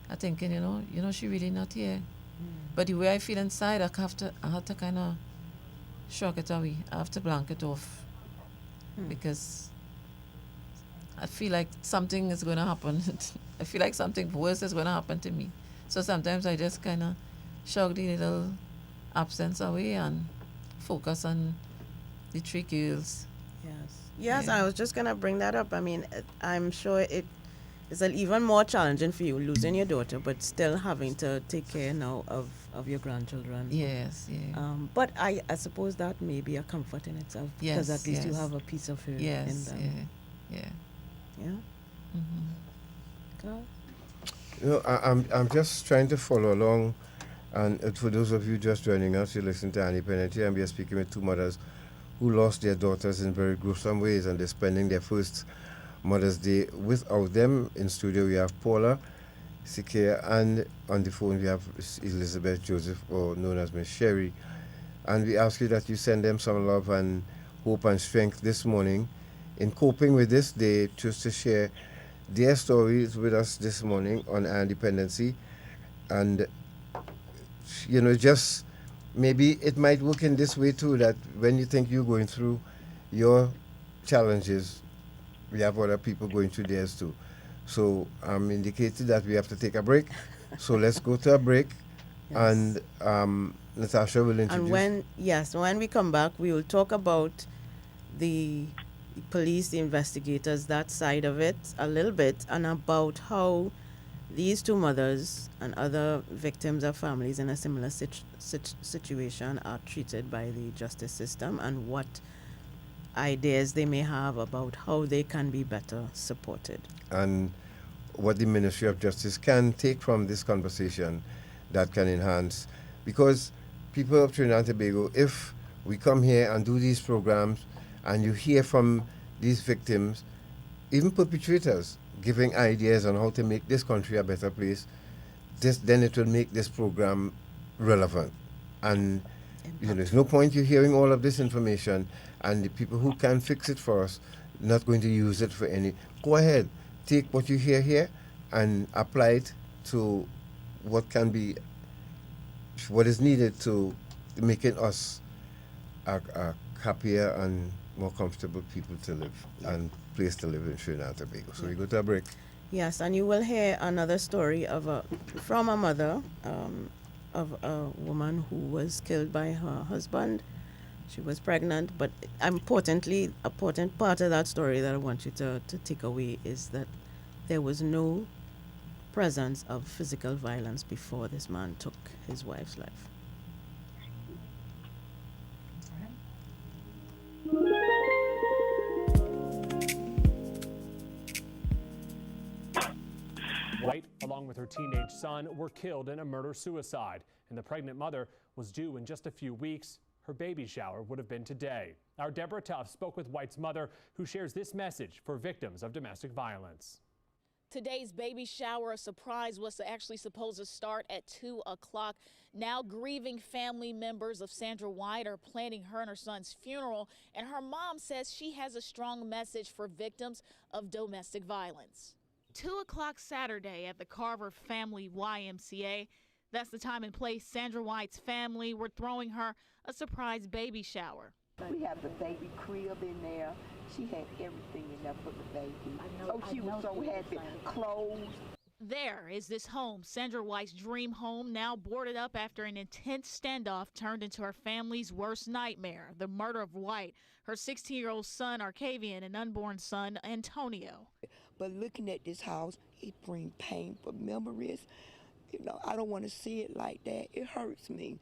I thinking, you know, she really not here. But the way I feel inside, I have to kind of shrug it away. I have to blank it off because I feel like something is going to happen. I feel like something worse is going to happen to me. So sometimes I just kind of shrug the little absence away and focus on the 3 girls. Yes, Yeah. I was just going to bring that up. I mean, I'm sure it is even more challenging for you losing your daughter, but still having to take care now of your grandchildren. Yes, yeah. But I suppose that may be a comfort in itself, Yes, because at least you yes. have a piece of her in Yes, them. yeah. Yeah. God. You know, I'm just trying to follow along, and for those of you just joining us, you listen to Annie Penalty, and we are speaking with 2 mothers who lost their daughters in very gruesome ways, and they're spending their first Mother's Day without them. In studio, we have Paula Sikea, and on the phone we have Elizabeth Joseph, or known as Miss Sherry. And we ask you that you send them some love and hope and strength this morning in coping with this. They choose to share their stories with us this morning on our independency. And, you know, just maybe it might work in this way too, that when you think you're going through your challenges, we have other people going through theirs too. So I'm indicated that we have to take a break. So let's go to a break. Yes. And Natasha will introduce. And when we come back, we will talk about the police, the investigators, that side of it a little bit, and about how these 2 mothers and other victims of families in a similar situation are treated by the justice system, and what ideas they may have about how they can be better supported. And what the Ministry of Justice can take from this conversation that can enhance. Because people of Trinidad and Tobago, if we come here and do these programs and you hear from these victims, even perpetrators, giving ideas on how to make this country a better place, then it will make this program relevant. And you know, there's no point you hearing all of this information and the people who can fix it for us not going to use it for any. Go ahead, take what you hear here and apply it to what is needed to making us a happier and more comfortable people to live and place to live in Trinidad and Tobago. So we go to a break. Yes, and you will hear another story from a mother of a woman who was killed by her husband. She was pregnant, but important part of that story that I want you to take away is that there was no presence of physical violence before this man took his wife's life. White, along with her teenage son, were killed in a murder-suicide, and the pregnant mother was due in just a few weeks. Her baby shower would have been today. Our Deborah Tuff spoke with White's mother, who shares this message for victims of domestic violence. Today's baby shower surprise was actually supposed to start at 2 o'clock. Now grieving family members of Sandra White are planning her and her son's funeral, and her mom says she has a strong message for victims of domestic violence. 2 o'clock Saturday at the Carver Family YMCA. That's the time and place Sandra White's family were throwing her a surprise baby shower. We have the baby crib in there. She had everything in there for the baby. Oh, she was so happy. Clothes. There is this home, Sandra White's dream home, now boarded up after an intense standoff turned into her family's worst nightmare, the murder of White, her 16-year-old son, Arcavian, and unborn son, Antonio. But looking at this house, it brings painful memories. You know, I don't want to see it like that. It hurts me.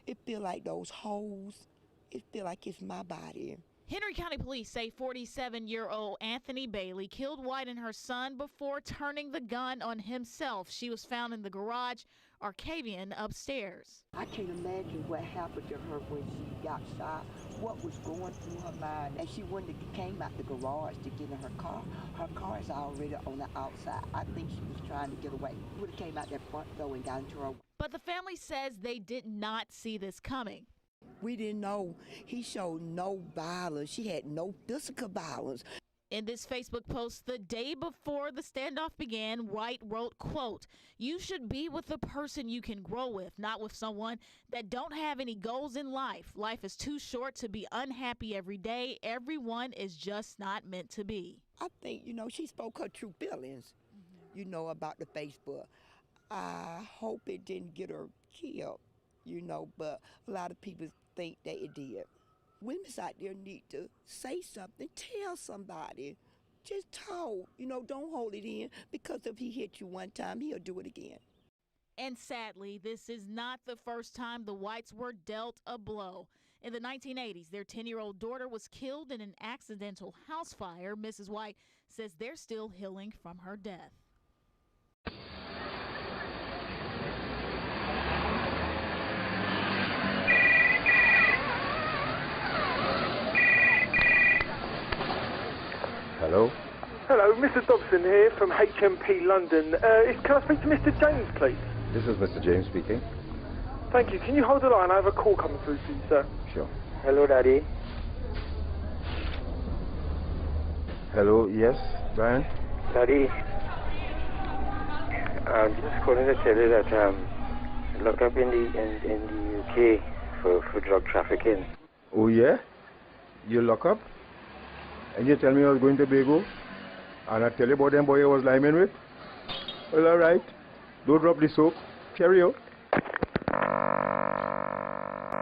It feel like those holes. It feel like it's my body. Henry County Police say 47-year-old Anthony Bailey killed White and her son before turning the gun on himself. She was found in the garage, Arcavian upstairs. I can't imagine what happened to her when she got shot, what was going through her mind. And she wouldn't have came out the garage to get in her car. Her car is already on the outside. I think she was trying to get away. She would have came out that front door and got into her. But the family says they did not see this coming. We didn't know. He showed no violence. She had no physical violence. In this Facebook post the day before the standoff began, White wrote, quote, "You should be with the person you can grow with, not with someone that don't have any goals in life. Life is too short to be unhappy every day. Everyone is just not meant to be." I think, you know, she spoke her true feelings, you know, about the Facebook. I hope it didn't get her killed, you know, but a lot of people think that it did. Women out there need to say something, tell somebody. Just talk, you know, don't hold it in, because if he hit you one time, he'll do it again. And sadly, this is not the first time the Whites were dealt a blow. In the 1980s, their 10-year-old daughter was killed in an accidental house fire. Mrs. White says they're still healing from her death. Hello? Hello, Mr. Dobson here from HMP London. Can I speak to Mr. James, please? This is Mr. James speaking. Thank you. Can you hold the line? I have a call coming through to you, sir. Sure. Hello, Daddy. Hello, yes, Brian? Daddy, I'm just calling to tell you that look up in the UK for drug trafficking. Oh, yeah? You lock up? And you tell me I was going to Bago? And I tell you about them boy I was liming with? Well, all right. Don't drop the soap. Carry out.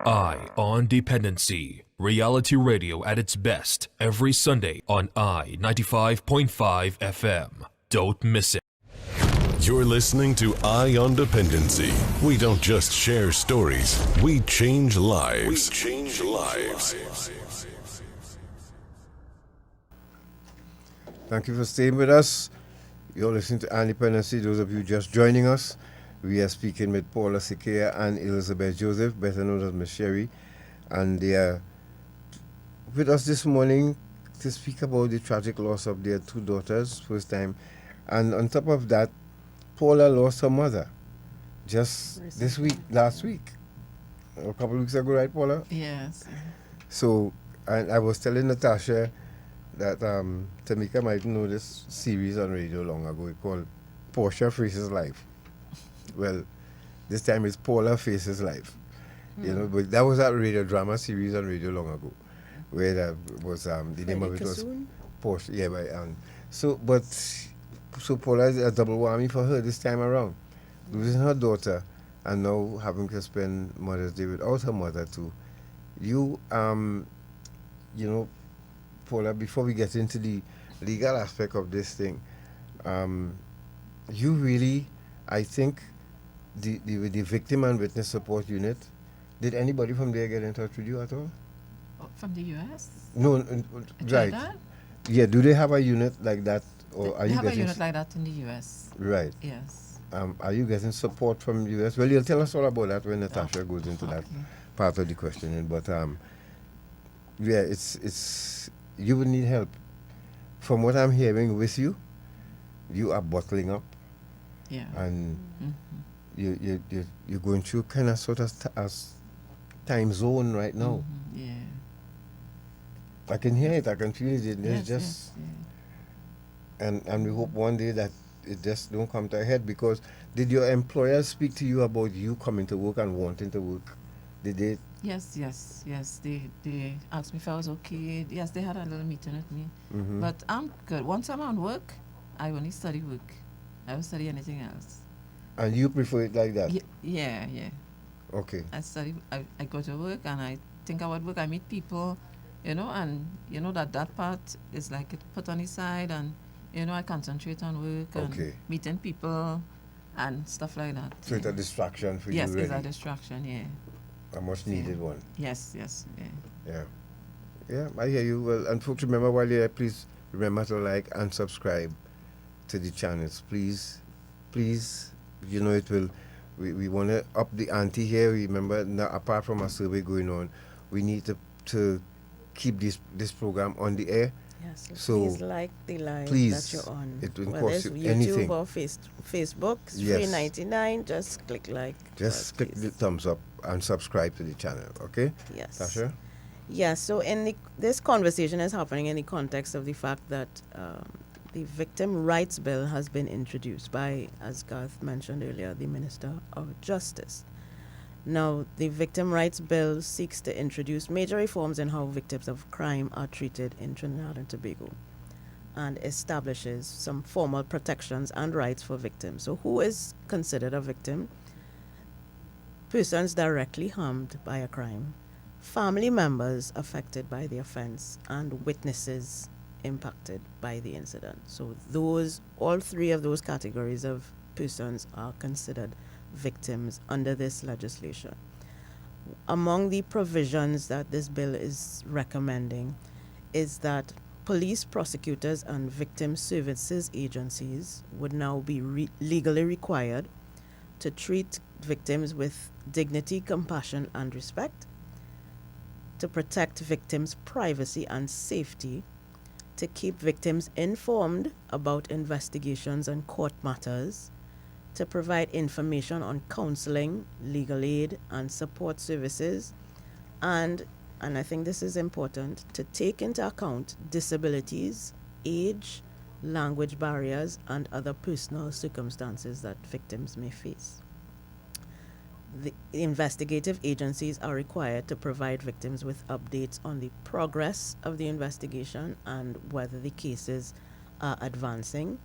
Eye on Dependency. Reality radio at its best every Sunday on I 95.5 FM. Don't miss it. You're listening to Eye on Dependency. We don't just share stories, we change lives. We change lives. Thank you for staying with us. You're listening to Independency. Those of you just joining us, we are speaking with Paula Sikea and Elizabeth Joseph, better known as Miss Sherry, and they are with us this morning to speak about the tragic loss of their two daughters, first time. And on top of that, Paula lost her mother just last week, a couple of weeks ago, right, Paula? Yes. So, and I was telling Natasha that Tamika might know this series on radio long ago. It's called Portia Faces Life. Well, this time it's Paula Faces Life. You know, but that was that radio drama series on radio long ago, where that was the name of it was Portia. Yeah, right. So Paula is a double whammy for her this time around, losing her daughter and now having to spend Mother's Day without her mother too. You know, Paula, before we get into the legal aspect of this thing, you really, I think, the Victim and Witness Support Unit, did anybody from there get in touch with you at all? From the U.S.? No, right. Yeah, do they have a unit like that? Or are they you have getting a unit like that in the U.S. Right. Yes. Are you getting support from the U.S.? Well, you'll tell us all about that when Natasha goes into that part of the questioning. But yeah, it's you would need help. From what I'm hearing with you, you are bottling up. Yeah. And you're going through kind of sort of time zone right now. Yeah. I can hear it. I can feel it. It's Yes, just, yes, and we hope one day that it just don't come to a head. Because did your employers speak to you about you coming to work and wanting to work? Did they? Yes. They asked me if I was okay. Yes, they had a little meeting with me. But I'm good. Once I'm on work, I only study work. I don't study anything else. And you prefer it like that? Yeah. Okay. I go to work and I think about work. I meet people, and that part is like it put on the side, and I concentrate on work and meeting people and stuff like that. So it's a distraction for yes, you, really? Yes, it's a distraction, yeah. A much needed one. Yes, yeah. Yeah, I hear you. Well, and folks, remember while you're there, please remember to like and subscribe to the channels. Please, it will. We want to up the ante here. Remember, now, apart from a survey going on, we need to keep this program on the air. Yes, so please like the live that you're on. It will whether cost you YouTube anything. or Facebook, it's $3.99. Just click like. Just click the thumbs up and subscribe to the channel. Okay. Yes. Tasha? Yes. So this conversation is happening in the context of the fact that the Victim Rights Bill has been introduced by, as Garth mentioned earlier, the Minister of Justice. Now, the Victim Rights Bill seeks to introduce major reforms in how victims of crime are treated in Trinidad and Tobago and establishes some formal protections and rights for victims. So who is considered a victim? Persons directly harmed by a crime, family members affected by the offense, and witnesses impacted by the incident. So all three of those categories of persons are considered victims under this legislation. Among the provisions that this bill is recommending is that police, prosecutors, and victim services agencies would now be legally required to treat victims with dignity, compassion, and respect, to protect victims' privacy and safety, to keep victims informed about investigations and court matters, to provide information on counseling, legal aid, and support services, and I think this is important, to take into account disabilities, age, language barriers, and other personal circumstances that victims may face. The investigative agencies are required to provide victims with updates on the progress of the investigation and whether the cases are advancing.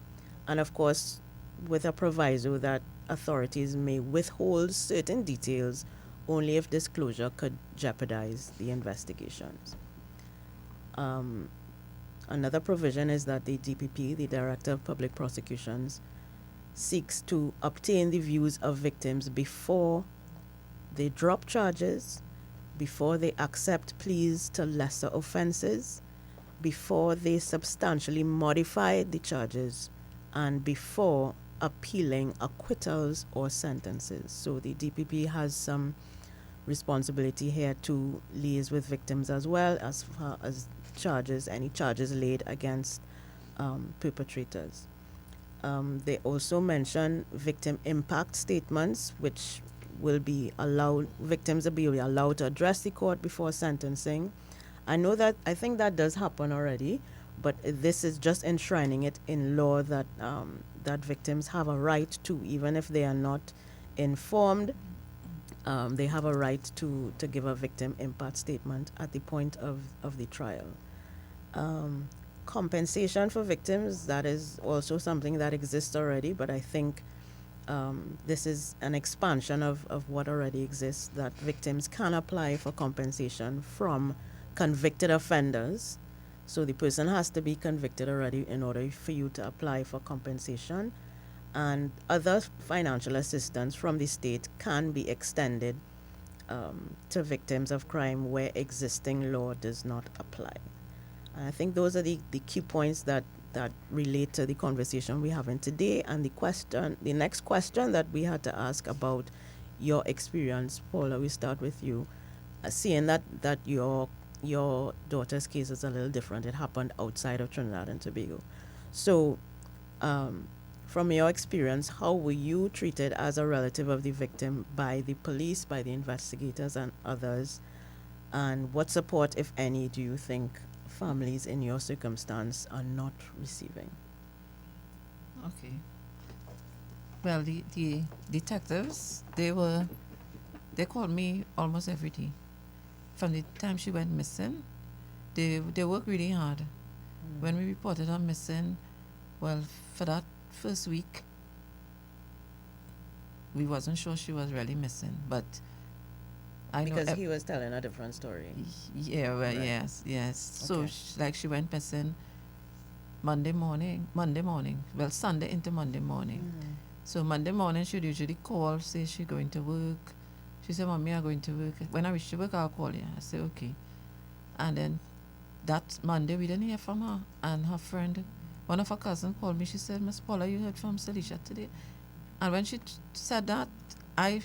And of course, with a proviso that authorities may withhold certain details only if disclosure could jeopardize the investigations. Another provision is that the DPP, the Director of Public Prosecutions, seeks to obtain the views of victims before they drop charges, before they accept pleas to lesser offenses, before they substantially modify the charges, and before appealing acquittals or sentences. So the DPP has some responsibility here to liaise with victims as well as far as any charges laid against perpetrators. They also mention victim impact statements, which will be allowed, victims will be allowed to address the court before sentencing. I think that does happen already, but this is just enshrining it in law that that victims have a right to, even if they are not informed, they have a right to give a victim impact statement at the point of the trial. Compensation for victims, that is also something that exists already, but I think this is an expansion of what already exists, that victims can apply for compensation from convicted offenders. So the person has to be convicted already in order for you to apply for compensation. And other financial assistance from the state can be extended to victims of crime where existing law does not apply. And I think those are the key points that relate to the conversation we're having today. And the next question that we had to ask about your experience, Paula, we start with you. Seeing that your daughter's case is a little different. It happened outside of Trinidad and Tobago. So from your experience, how were you treated as a relative of the victim by the police, by the investigators and others? And what support, if any, do you think families in your circumstance are not receiving? Okay. Well, the detectives, they called me almost every day. From the time she went missing, they worked really hard. When we reported her missing, well, for that first week, we wasn't sure she was really missing, but I know Because he was telling a different story. Yeah, well, Right. yes. So Okay. she went missing Monday morning. Well, Sunday into Monday morning. So Monday morning she'd usually call, say she going to work. She said, "Mommy, I'm going to work. When I reach to work, I'll call you." I said, "Okay." And then that Monday we didn't hear from her. And her friend, one of her cousins, called me. She said, "Miss Paula, you heard from Celicia today?" And when she said that, I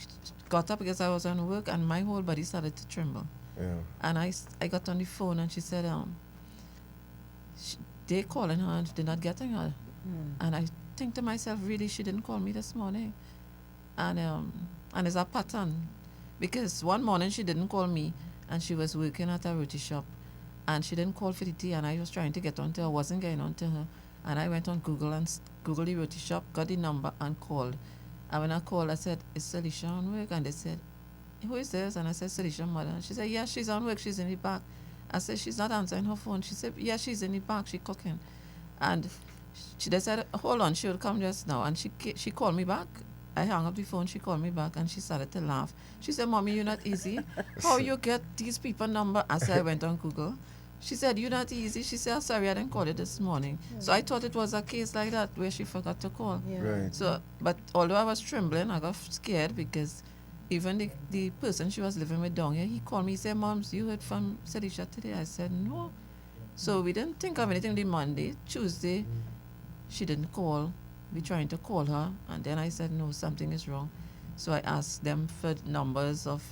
got up because I was on work, and my whole body started to tremble. Yeah. And I got on the phone, and she said, they calling her and they're not getting her. And I think to myself, really, she didn't call me this morning. And it's a pattern. Because one morning she didn't call me, and she was working at a roti shop, and she didn't call for the tea, and I was trying to get on to her, wasn't getting on to her. And I went on Google and Googled the roti shop, got the number, and called. And when I called, I said, "Is Celicia on work?" And they said, "Who is this?" And I said, "Celicia's mother." And she said, "Yeah, she's on work. She's in the back." I said, "She's not answering her phone." She said, "Yeah, she's in the back. She's cooking." And they said, "Hold on, she will come just now." And she called me back. I hung up the phone. She called me back, and she started to laugh. She said, "Mommy, you're not easy. How you get these people number?" I said, "I went on Google." She said, "You're not easy." She said, "Sorry, I didn't call it this morning." So I thought it was a case like that where she forgot to call. Yeah. Right. So, but although I was trembling, I got scared because even the person she was living with down here, he called me. He said, "Moms, you heard from Celicia today?" I said, "No." So we didn't think of anything the Monday. Tuesday, she didn't call. We trying to call her, and then I said, "No, something is wrong." So I asked them for numbers of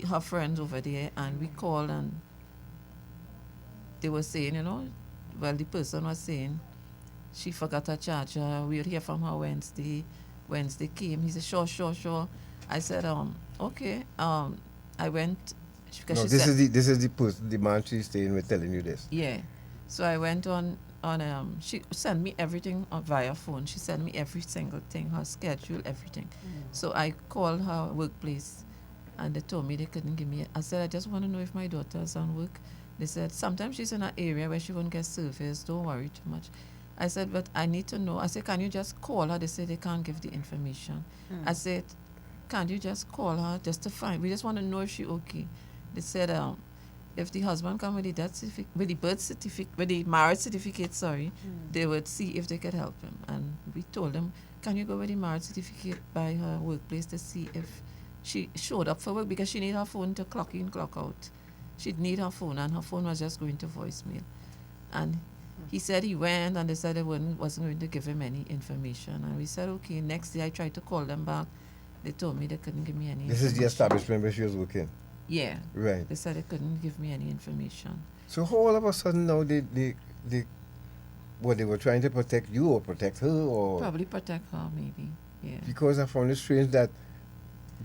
her friends over there, and we called, and they were saying, the person was saying she forgot her charger. We'll hear from her Wednesday. Wednesday came. He said, sure. I said, okay. I went. No, this is the person, the man she's staying with, telling you this. Yeah. So I went on she sent me everything via phone. She sent me every single thing, her schedule, everything. So I called her workplace, and they told me they couldn't give me. I said, "I just want to know if my daughter's on work." They said, "Sometimes she's in an area where she won't get service. Don't worry too much." I said, "But I need to know." I said, "Can you just call her?" They said they can't give the information. I said, "Can't you just call her just to find? We just want to know if she's okay." They said, if the husband come with the death certificate, with the birth certificate, with the marriage certificate, they would see if they could help him. And we told them, "Can you go with the marriage certificate by her workplace to see if she showed up for work, because she need her phone to clock in, clock out. She'd need her phone, and her phone was just going to voicemail." And he said he went, and they said they wasn't going to give him any information. And we said, okay. Next day I tried to call them back. They told me they couldn't give me any information. This is the establishment where she was working? Yeah. Right. They said they couldn't give me any information. So how all of a sudden now they were trying to protect you or protect her, or? Probably protect her, maybe. Yeah. Because I found it strange that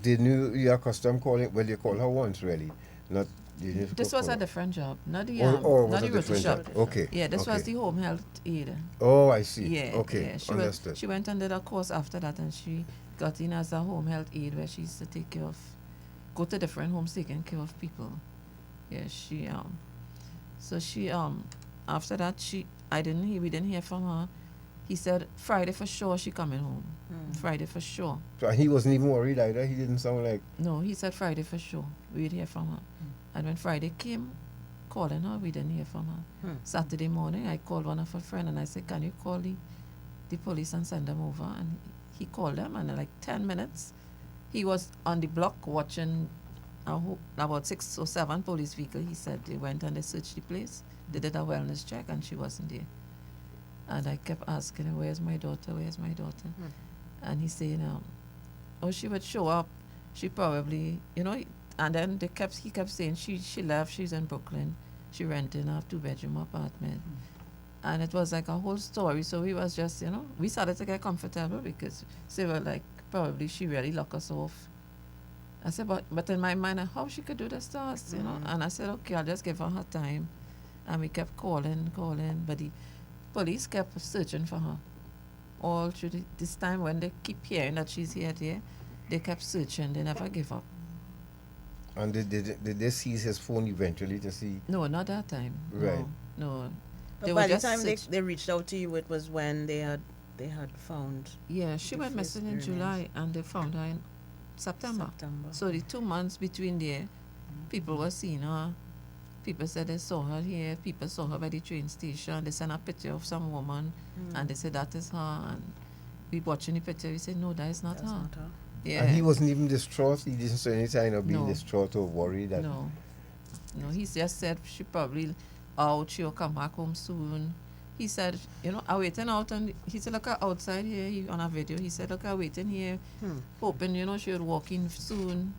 they knew you're accustomed calling. Well, you called her once, really, not. This was a different job, not the was not a the roti different shop. job. Okay. Yeah, this was okay. the home health aid. Oh, I see. Yeah. Okay. Yeah. Understood. She went and did a course after that, and she got in as a home health aide, where she used to go to different homes taking care of people. Yeah. After that we didn't hear from her. He said Friday for sure she coming home. Friday for sure. So he wasn't even worried either. He didn't sound like. No, he said Friday for sure we'd hear from her. And when Friday came, calling her, we didn't hear from her. Saturday morning, I called one of her friends, and I said, "Can you call the police and send them over?" And he called them, and in like 10 minutes, he was on the block watching about 6 or 7 police vehicles. He said they went and they searched the place. They did a wellness check, and she wasn't there. And I kept asking him, "Where's my daughter? Where's my daughter?" And he said, she would show up. She probably, and then he kept saying she left. She's in Brooklyn. She rented a 2-bedroom apartment. And it was like a whole story. So we was just, we started to get comfortable, because they were like, probably she really locked us off. I said, but in my mind, how she could do this to us, And I said, okay, I'll just give her time. And we kept calling, but the police kept searching for her. All through this time, when they keep hearing that she's here, they kept searching. They never gave up. And did they seize his phone eventually to see? No, not that time. Right. No. But by the time they reached out to you, it was when they had they had found. Yeah, she the went first missing in remains. July and they found her in September. So the 2 months between there, people were seeing her. People said they saw her here. People saw her by the train station. They sent a picture of some woman and they said that is her. And we watching the picture. We said, no, that is not her. Yeah. And he wasn't even distraught. He didn't show any sign of being No. distraught or worried. That No, he just said she probably out, she'll come back home soon. He said, I'm waiting out, and he said, look, outside here, on a video, he said, look, I'm waiting here, hoping, she would walk in soon.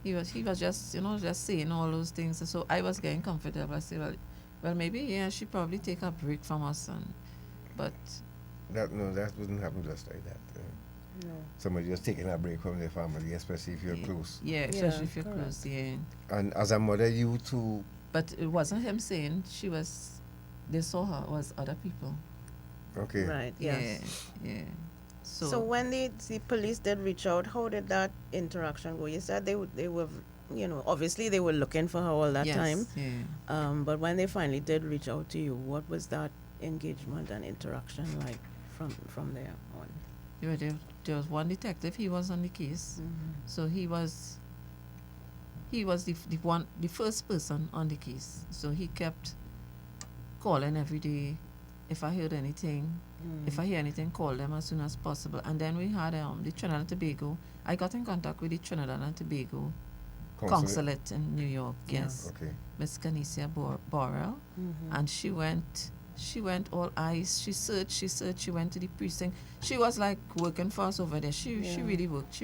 He was just, just saying all those things. So I was getting comfortable. I said, well, maybe, she probably take a break from us, but... that wouldn't happen just like that. No. Somebody just taking a break from their family, especially if you're close. Yeah, especially if you're close, yeah. And as a mother, you too... But it wasn't him saying they saw her, it was other people. Okay. Right, yes. Yeah. So when the police did reach out, how did that interaction go? You said they were, obviously they were looking for her all that time. Yeah. But when they finally did reach out to you, what was that engagement and interaction like from there on? There was one detective. He was on the case, so he was the first person on the case. So he kept calling every day. If I heard anything, if I hear anything, call them as soon as possible. And then we had the Trinidad and Tobago. I got in contact with the Trinidad and Tobago consulate in New York. Yes, okay. Miss Canisia Borrell, and she went all eyes. She searched. She went to the precinct. She was like working for us over there. She really worked.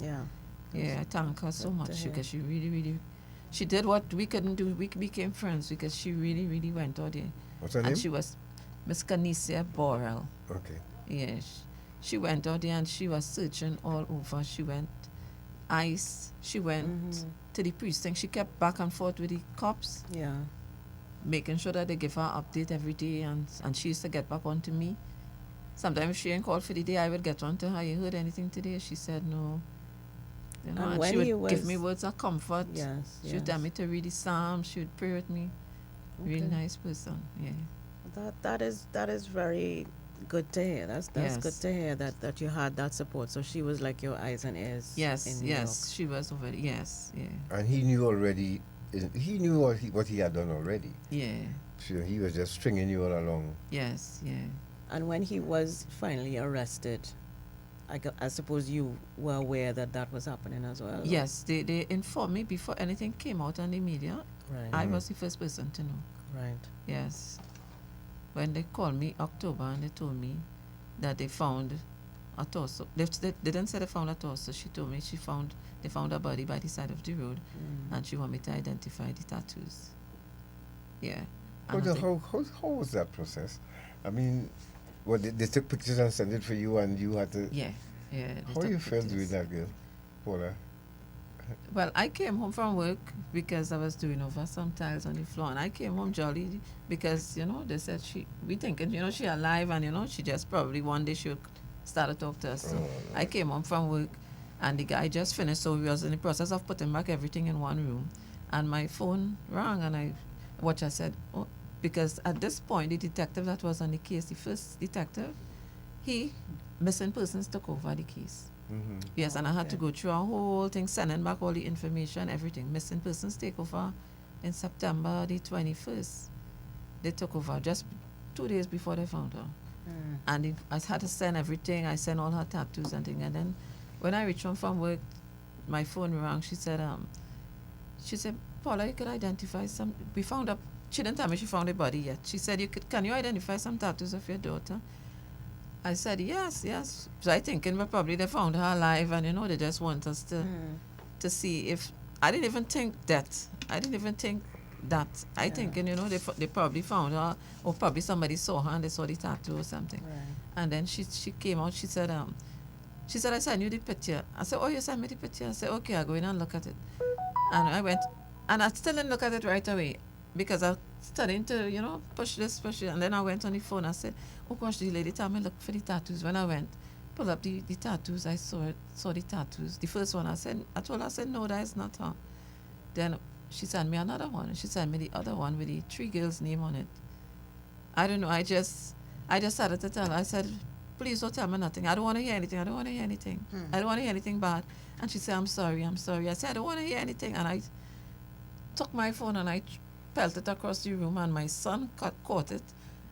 Yeah. Yeah, I thank her so much because she really, she did what we couldn't do. We became friends because she really went out there. What's her name? And she was Miss Canisia Borrell. Okay. Yes. She went out there and she was searching all over. She went ICE. She went to the precinct. She kept back and forth with the cops. Yeah. Making sure that they give her update every day, and she used to get back on to me. Sometimes if she ain't called for the day, I would get on to her. You heard anything today? She said no. And she would give me words of comfort. Yes. She would tell me to read the Psalms. She would pray with me. Okay. Really nice person. Yeah. That is very good to hear. That's good to hear that you had that support. So she was like your eyes and ears. Yes. in New York. She was over. Yes. Yeah. And he knew already. He knew what he had done already. Yeah. So he was just stringing you all along. Yes. Yeah. And when he was finally arrested, I suppose you were aware that was happening as well. Yes, they informed me before anything came out on the media. Right. I was the first person to know. Right. Yes. When they called me October and they told me that they found a torso. They didn't say they found a torso. She told me they found a body by the side of the road, and she wanted me to identify the tattoos. Yeah. How was that process? I mean, they took pictures and sent it for you, and you had to... Yeah. How you felt doing that, girl, Paula? Well, I came home from work because I was doing over some tiles on the floor, and I came home jolly because, they said we thinking, she alive, and, she just probably one day she would start to talk to us. So I came home from work, and the guy just finished, so we was in the process of putting back everything in one room, and my phone rang, and I said, oh, because at this point, the detective that was on the case, the first detective, missing persons took over the case. Yes, and I had to go through a whole thing, sending back all the information, everything. Missing persons take over in September the 21st. They took over just 2 days before they found her. And I had to send everything. I sent all her tattoos and things. And then when I reached home from work, my phone rang. She said, Paula, you could identify some. We found up. She didn't tell me she found a body yet. She said, can you identify some tattoos of your daughter? I said, yes. So I thinking probably they found her alive, and they just want us to see if... I didn't even think that. I thinking, they probably found her, or probably somebody saw her and they saw the tattoo or something. Right. And then she came out, she said, I sent you the picture. I said, oh, you sent me the picture? I said, okay, I'll go in and look at it. And I went, and I still didn't look at it right away, because I was starting to, push this. And then I went on the phone. I said, oh gosh, the lady told me look for the tattoos. When I went, pull up the tattoos, I saw the tattoos. The first one, I told her, I said, no, that is not her. Then she sent me another one. She sent me the other one with the 3 girls' name on it. I don't know, I I just started to tell her, I said, please don't tell me nothing. I don't want to hear anything. I don't want to hear anything. I don't want to hear anything bad. And she said, I'm sorry, I'm sorry. I said, I don't want to hear anything. And I took my phone and I felt it across the room, and my son caught it,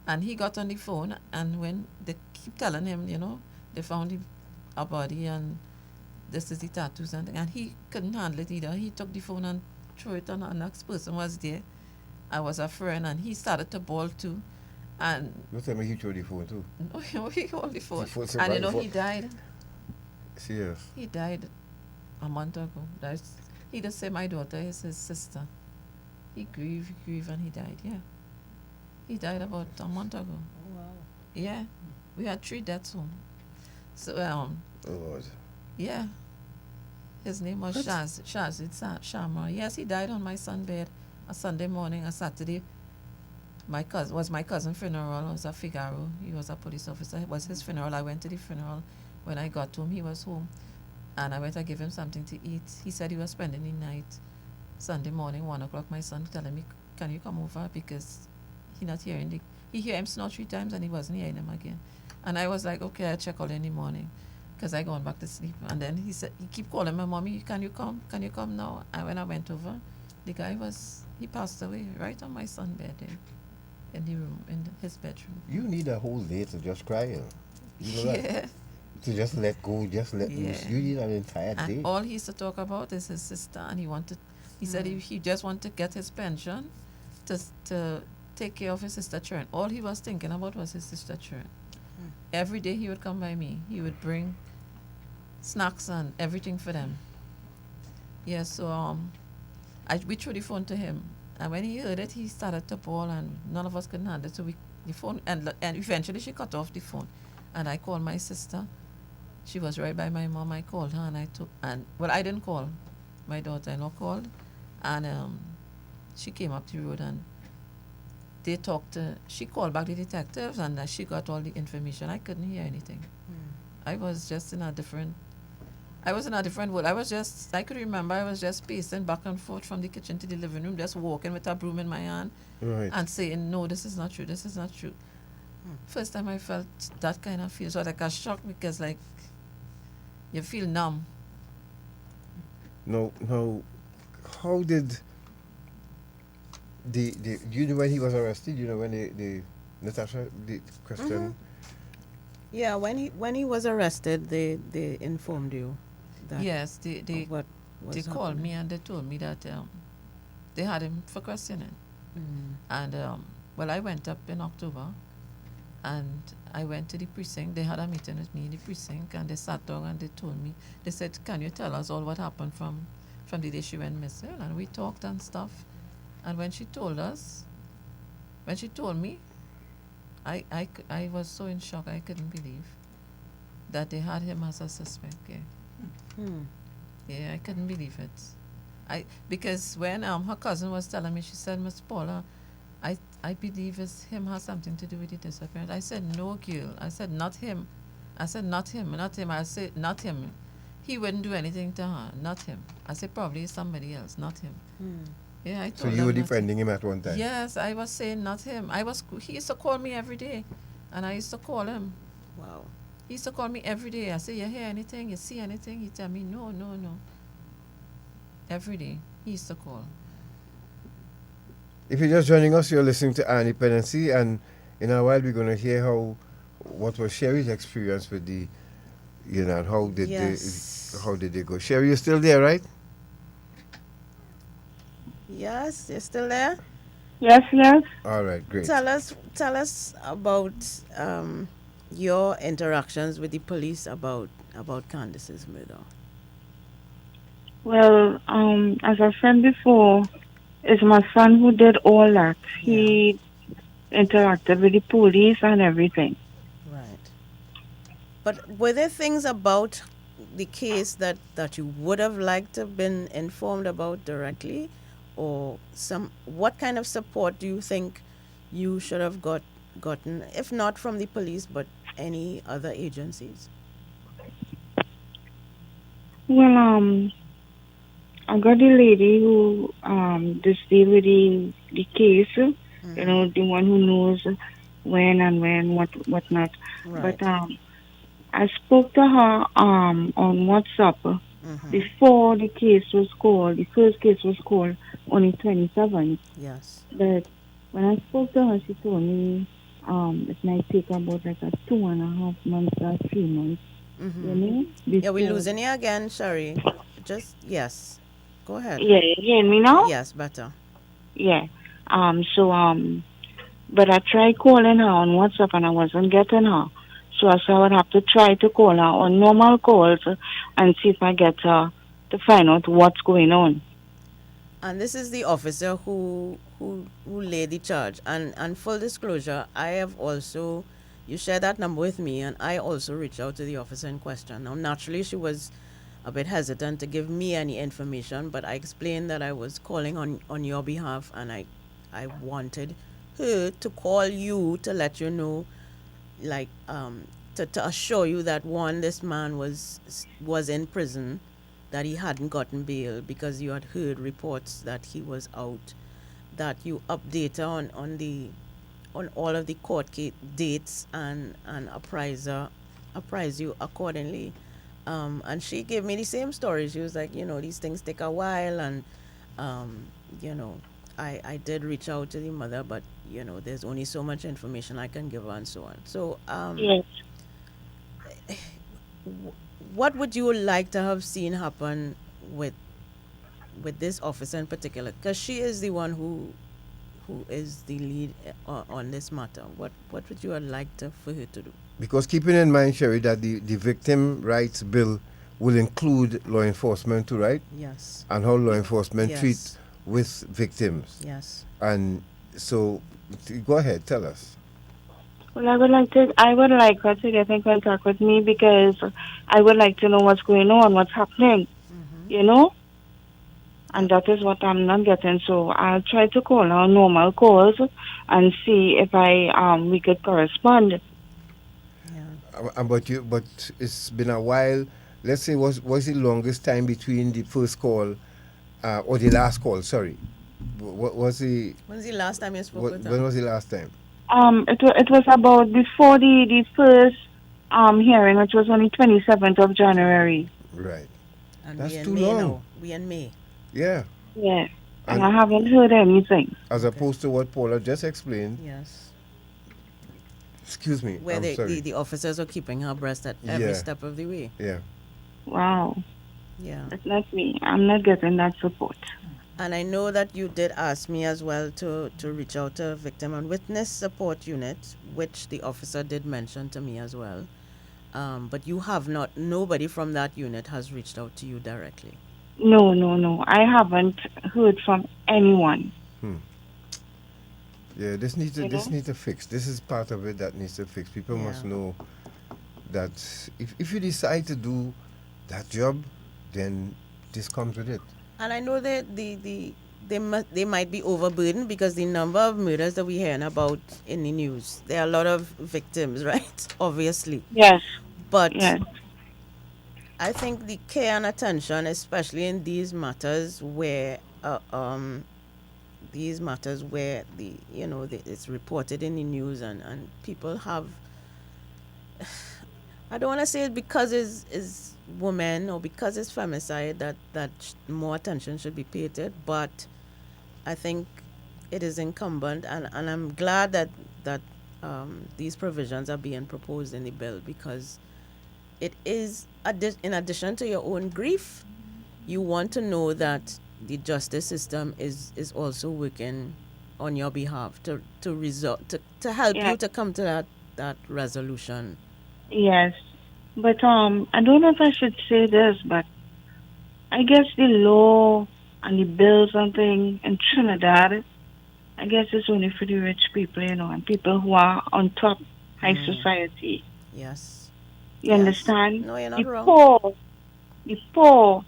and he got on the phone, and when they keep telling him, you know, they found a body and this is the tattoos and he couldn't handle it either. He took the phone and threw it on the next person was there. I was a friend, and he started to bawl too. And you tell me he threw the phone too? No, he held the phone. The And you know, he died. Serious? He died a month ago. He just said my daughter is his sister. He grieved, and he died, yeah. He died about a month ago. Oh, wow. Yeah. We had 3 deaths home. So, oh, Lord. Yeah. His name was Shazid Shamar. Yes, he died on my son's bed a Sunday morning, a Saturday. My cousin funeral. It was a Figaro. He was a police officer. It was his funeral. I went to the funeral. When I got home, he was home. And I went to give him something to eat. He said he was spending the night. Sunday morning, 1 o'clock, my son telling me, can you come over? Because he not hearing he hear him snort 3 times and he wasn't hearing him again. And I was like, okay, I'll check out in the morning because I gone back to sleep. And then he said, he keep calling my mommy, can you come? Can you come now? And when I went over, the guy he passed away right on my son's bed there, in the room, in his bedroom. You need a whole day to just cry, you know? You know Yeah. that? To just let go, just let loose. You need an entire day. And all he used to talk about is his sister, and he said he just wanted to get his pension to take care of his sister children. All he was thinking about was his sister children. Every day he would come by me. He would bring snacks and everything for them. Yeah, so we threw the phone to him, and when he heard it, he started to bawl, and none of us could handle it. So the phone, and eventually she cut off the phone, and I called my sister. She was right by my mom. I called her, and I didn't call. My daughter-in-law called, and she came up the road, and she called back the detectives, and she got all the information. I couldn't hear anything. I was just in a different world. I could remember I was just pacing back and forth from the kitchen to the living room, just walking with a broom in my hand, and saying, no, this is not true, this is not true. First time I felt that kind of feel, so like a shock, because like you feel numb. No, how did you know when he was arrested? You know when the Natasha, the question? Yeah, when he was arrested, they informed you that. Yes, they called me and they told me that they had him for questioning. And I went up in October, and I went to the precinct. They had a meeting with me in the precinct, and they sat down and they told me, they said, can you tell us all what happened from the day she went missing? And we talked and stuff. And when she told me, I was so in shock, I couldn't believe that they had him as a suspect. Yeah, yeah, I couldn't believe it. Because when her cousin was telling me, she said, Miss Paula, I believe him has something to do with the disappearance. I said, no, girl. I said, not him. I said, not him. I said, not him. He wouldn't do anything to her. Not him. I said, probably somebody else. Not him. Yeah, I told So you were defending him at one time? Yes, I was saying not him. He used to call me every day, and I used to call him. Wow. He used to call me every day. I say, you hear anything? You see anything? He tell me, no. Every day, he used to call. If you're just joining us, you're listening to Our Independency, and in a while we're going to hear what was Sherry's experience with the, and how did they go. Sherry, you're still there, right? Yes, you're still there? Yes. All right, great. Tell us about your interactions with the police about Candace's murder. Well, as I said before, it's my son who did all that. He interacted with the police and everything. Right. But were there things about the case that you would have liked to have been informed about directly? Or what kind of support do you think you should have gotten, if not from the police, but any other agencies? Well, I got the lady who just deal with the case, the one who knows when, what not. Right. But I spoke to her on WhatsApp before the case was called. The first case was called on the 27th. Yes. But when I spoke to her, she told me it might take about like a 2.5 months or 3 months. You know? Yeah, we're Before. losing you again, Sherry. Just, yes. Go ahead. Yeah, you hear me now? Yes, better. Yeah. But I tried calling her on WhatsApp and I wasn't getting her. So I said I would have to try to call her on normal calls and see if I get her to find out what's going on. And this is the officer who laid the charge. And full disclosure, I have also, you shared that number with me, and I also reached out to the officer in question. Now, naturally, she was a bit hesitant to give me any information, but I explained that I was calling on your behalf, and I wanted her to call you to let you know, like, to assure you that one, this man was in prison, that he hadn't gotten bail because you had heard reports that he was out, that you update her on all of the court dates and apprise you accordingly. And she gave me the same story. She was like, these things take a while, and I did reach out to the mother, but there's only so much information I can give her and so on. So Yes. what would you like to have seen happen with this officer in particular? Because she is the one who is the lead on this matter. What would you like for her to do? Because keeping in mind, Sherry, that the victim rights bill will include law enforcement too, right? Yes. And how law enforcement Yes. treats with victims. Yes. And so, go ahead, tell us. Well, I would like her to get in contact with me because I would like to know what's going on, what's happening, and that is what I'm not getting. So I'll try to call her on normal calls and see if we could correspond. But it's been a while. Let's say, was the longest time between the first call or the last call? Sorry, what was the? When's the last time you spoke with her? When was the last time? It was about before the first hearing, which was on the 27th of January. Right. And That's we in too May long. now. We in May. Yeah. Yeah. And I haven't heard anything. As opposed to what Paula just explained. Yes. Excuse me. Where I'm sorry. the officers are keeping her abreast at every Yeah. step of the way. Yeah. Wow. Yeah. That's not me. I'm not getting that support. And I know that you did ask me as well to reach out to Victim and Witness Support Unit, which the officer did mention to me as well. But you have not, nobody from that unit has reached out to you directly. No. I haven't heard from anyone. Yeah, this needs to fix. This is part of it that needs to fix. People must know that if you decide to do that job, then this comes with it. And I know that they might be overburdened because the number of murders that we're hearing about in the news, there are a lot of victims, right? Obviously. Yes. But yes. I think the care and attention, especially in these matters where it's reported in the news and people have, I don't want to say it because it's women or because it's femicide that more attention should be paid to it, but I think it is incumbent, and I'm glad that these provisions are being proposed in the bill, because it is, in addition to your own grief, you want to know that the justice system is also working on your behalf to help you to come to that resolution. Yes. But I don't know if I should say this, but I guess the law and the bills and thing in Trinidad, I guess it's only for the rich people, and people who are on top, high society. Yes. You understand? No, you're not wrong. The poor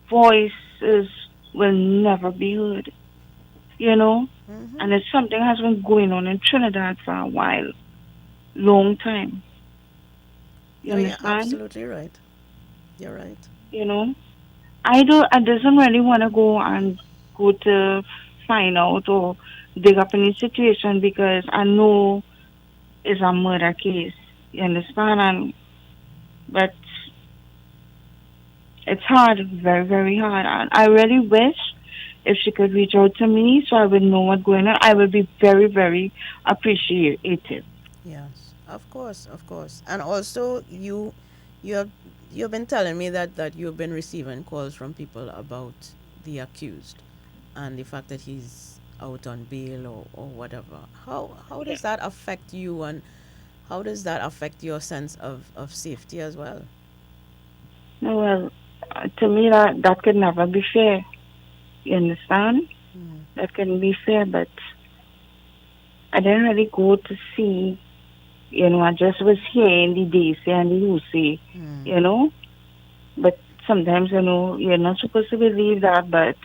voices will never be heard, And it's something has been going on in Trinidad for a while, long time. You understand? You're absolutely right. You're right. I doesn't really want to go to find out or dig up any situation, because I know is a murder case. You understand? But it's hard, very, very hard. And I really wish if she could reach out to me so I would know what's going on. I would be very, very appreciative. Yes, of course, of course. And also, you have you've been telling me that you've been receiving calls from people about the accused and the fact that he's out on bail or whatever. How does that affect you, and how does that affect your sense of safety as well? No, well, to me, that could never be fair. You understand? That couldn't be fair, but I didn't really go to see. I just was hearing the they say and the who say, But sometimes, you're not supposed to believe that, but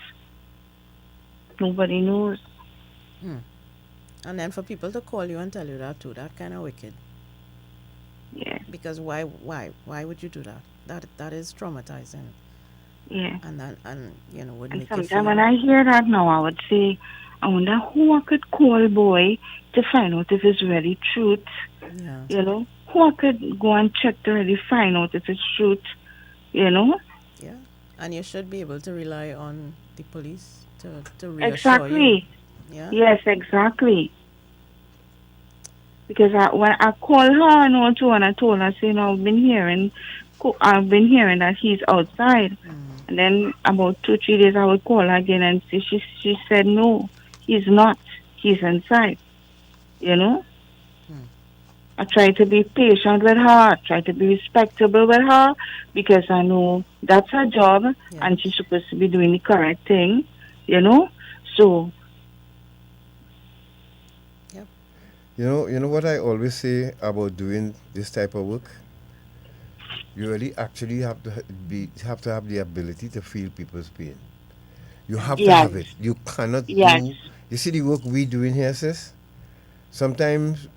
nobody knows. And then for people to call you and tell you that too, that kind of wicked. Yeah. Because why would you do that? That is traumatizing. Yeah. And would And make you feel. sometimes when I hear that now, I would say, I wonder who I could call boy to find out if it's really truth. Yeah. Who I could go and check to really find out if it's truth. Yeah. And you should be able to rely on the police to reassure Exactly. you. Yeah. Yes, exactly. Because when I called her and also and I told her, saying I've been hearing that he's outside. And then about 2-3 days I would call her again and she said no, he's not. He's inside. I try to be patient with her. I try to be respectable with her because I know that's her job and she's supposed to be doing the correct thing. So. Yep. You know what I always say about doing this type of work? You really actually have to have the ability to feel people's pain. You have to have it. You cannot do. You see the work we do in here, sis? Sometimes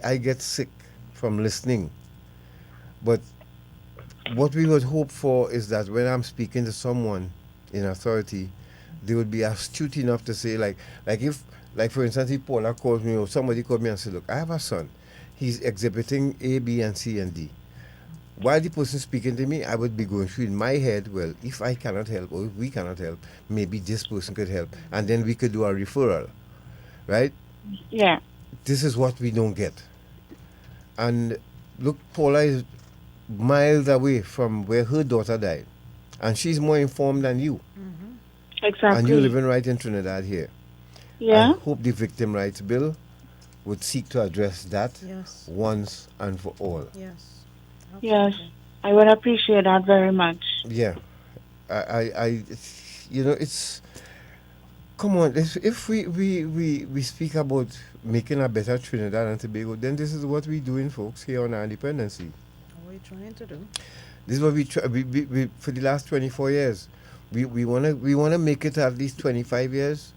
I get sick from listening. But what we would hope for is that when I'm speaking to someone in authority, they would be astute enough to say, like for instance, if Paula calls me or somebody called me and said, look, I have a son. He's exhibiting A, B, and C, and D. While the person speaking to me, I would be going through in my head, well, if I cannot help or if we cannot help, maybe this person could help. And then we could do a referral, right? Yeah. This is what we don't get. And look, Paula is miles away from where her daughter died. And she's more informed than you. Exactly. And you're living right in Trinidad here. Yeah. I hope the Victim Rights Bill would seek to address that once and for all. Yes. Yes, I would appreciate that very much. Yeah, it's, come on, if we speak about making a better Trinidad and Tobago, then this is what we're doing, folks, here on our independency. What are you trying to do? This is what we try, we for the last 24 years. We wanna make it at least 25 years.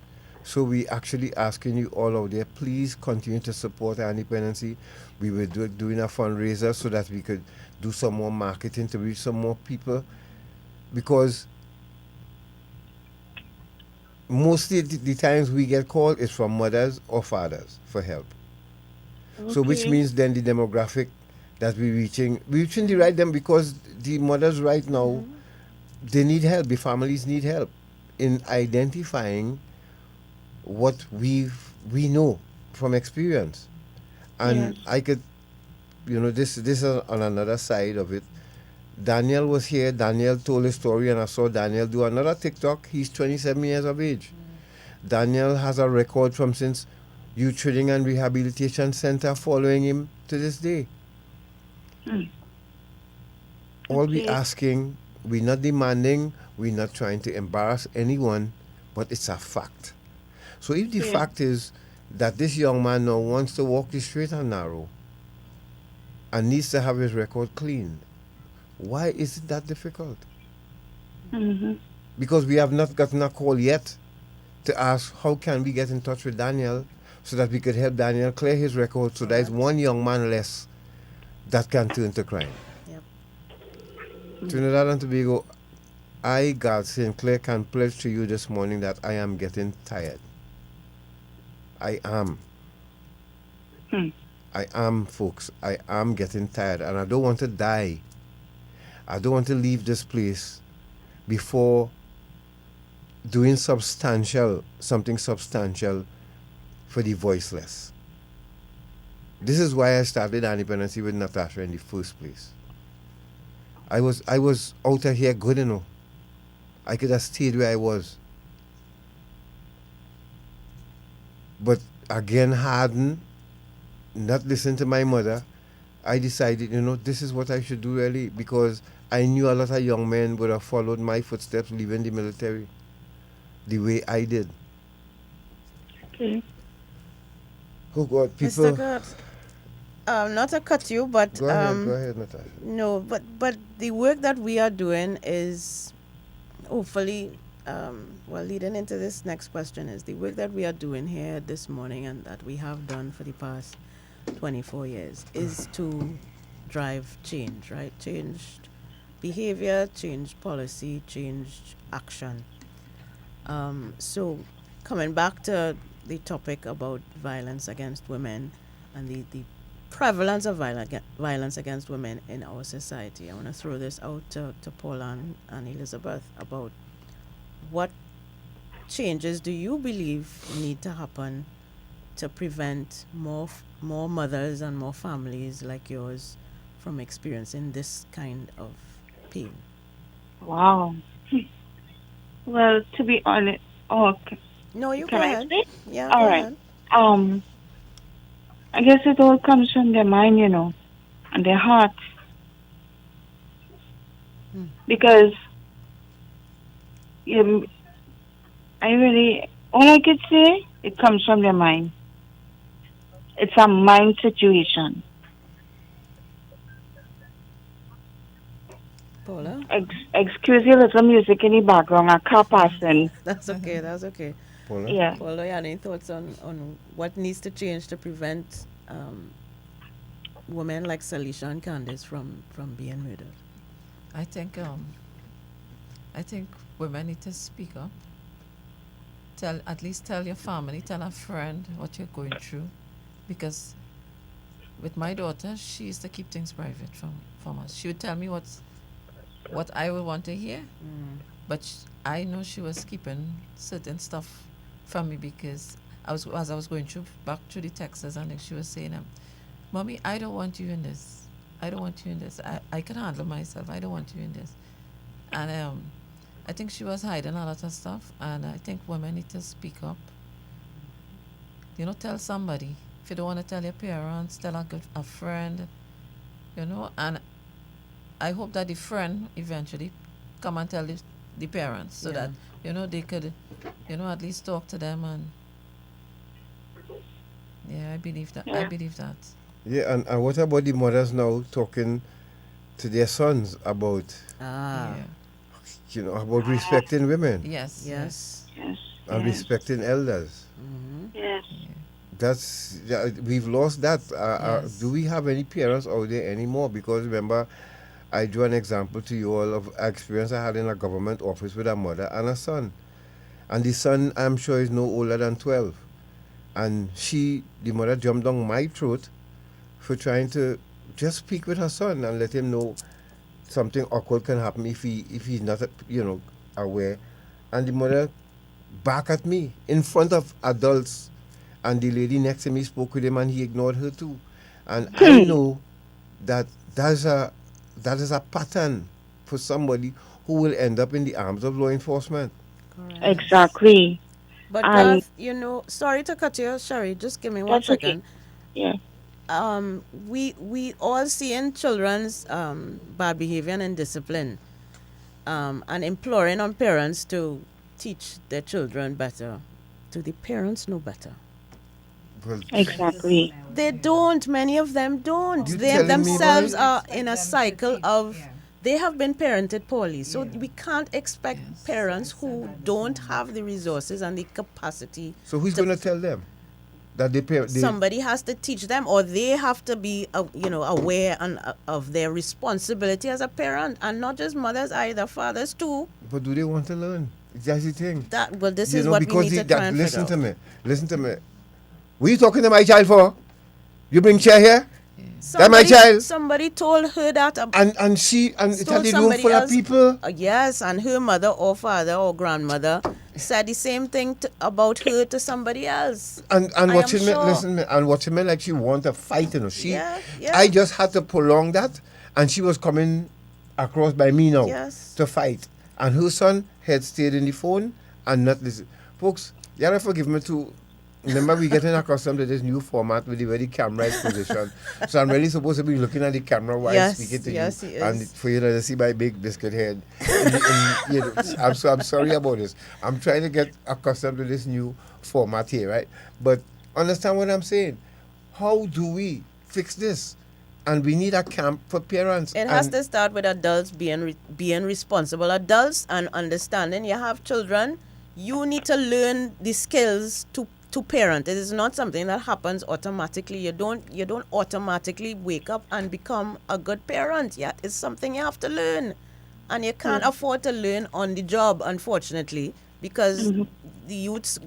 So we actually asking you all out there, please continue to support our independency. We were doing a fundraiser so that we could do some more marketing to reach some more people, because mostly the times we get called is from mothers or fathers for help. So which means then the demographic that we're reaching the right them, because the mothers right now, they need help, the families need help in identifying what we know from experience. And I could, this is on another side of it. Daniel was here. Daniel told his story, and I saw Daniel do another TikTok. He's 27 years of age. Daniel has a record from since Youth Training and Rehabilitation Center following him to this day. All we asking, we're not demanding, we're not trying to embarrass anyone, but it's a fact. So if the fact is that this young man now wants to walk the straight and narrow and needs to have his record clean, why is it that difficult? Because we have not gotten a call yet to ask how can we get in touch with Daniel so that we could help Daniel clear his record, so there's one young man less that can turn to crime. Trinidad and Tobago, I, God Sinclair, can pledge to you this morning that I am getting tired. I am. I am, folks. I am getting tired, and I don't want to die. I don't want to leave this place before doing something substantial for the voiceless. This is why I started Independency with Natasha in the first place. I was out of here good enough. I could have stayed where I was. But again, hardened, not listening to my mother, I decided, this is what I should do really, because I knew a lot of young men would have followed my footsteps leaving the military the way I did. Okay. Oh God, people. Mr. God, not to cut you, but Go ahead, Natasha. No, but the work that we are doing is hopefully, leading into this next question is the work that we are doing here this morning and that we have done for the past 24 years is to drive change, right? Changed behavior, changed policy, changed action. So coming back to the topic about violence against women and the prevalence of violence against women in our society, I want to throw this out to Paula and Elizabeth about what changes do you believe need to happen to prevent more mothers and more families like yours from experiencing this kind of pain? Wow. Well, to be honest, okay. No, you Can go I ahead. speak? Yeah, All go right. ahead. I guess it all comes from their mind, and their heart. Because all I could say, it comes from their mind. It's a mind situation. Paula? Excuse your little music in the background, a car passing. That's okay, that's okay. Paula? Yeah. Paula, you have any thoughts on what needs to change to prevent women like Salisha and Candice from being murdered? I think women need to speak up. At least tell your family, tell a friend what you're going through, because with my daughter, she used to keep things private from us. She would tell me what I would want to hear, but I know she was keeping certain stuff from me because as I was going back through the texts, and she was saying, "Mommy, I don't want you in this. I don't want you in this. I can handle myself. I don't want you in this." And I think she was hiding a lot of stuff, and I think women need to speak up. Tell somebody. If you don't want to tell your parents, tell a friend, and I hope that the friend eventually come and tell the parents so that, they could, at least talk to them. And I believe that. Yeah. I believe that. Yeah, and what about the mothers now talking to their sons about, about respecting women? Yes. And respecting elders. Yes. We've lost that. Yes. Do we have any parents out there anymore? Because remember, I drew an example to you all of experience I had in a government office with a mother and a son. And the son, I'm sure, is no older than 12. And the mother jumped down my throat for trying to just speak with her son and let him know something awkward can happen if he's not, aware. And the mother back at me in front of adults, and the lady next to me spoke with him and he ignored her too. And I know that is a pattern for somebody who will end up in the arms of law enforcement. Correct. Exactly. But sorry to cut you, Sherry, just give me 1 second. Okay. Yeah. We all see in children's bad behavior and indiscipline, and imploring on parents to teach their children better. Do the parents know better? Well, Exactly. They don't. Many of them don't. You They telling me, themselves Molly? are in a cycle of. They have been parented poorly, so we can't expect parents who don't have the resources and the capacity. So who's going to tell them that they Somebody has to teach them, or they have to be, aware of their responsibility as a parent, and not just mothers either, fathers too. But do they want to learn? That's the thing. This is what we need to try and listen figure to me. Listen to me. What are you talking to my child for? You bring chair here? That's my Somebody, child. somebody told her that. And it's told a room somebody full of else. people. Yes, and her mother or father or grandmother said the same thing about her to somebody else. And I watching am me, sure. listen, and watching me like she want to fight, you know. Yeah. I just had to prolong that, and she was coming across by me now Yes. to fight. And her son had stayed in the phone and not listen. Folks, you gotta forgive me too. Remember, we getting accustomed to this new format with the way the camera is positioned. So I'm really supposed to be looking at the camera while Yes, speaking to yes, you, he and is. for you to see my big biscuit head. You know, I'm sorry about this. I'm trying to get accustomed to this new format here, right? But understand what I'm saying. How do we fix this? And we need a camp for parents. It has to start with adults being responsible adults and understanding you have children. You need to learn the skills to parent. It is not something that happens automatically. You don't automatically wake up and become a good parent yet. It's something you have to learn, and you can't afford to learn on the job, unfortunately, because the youths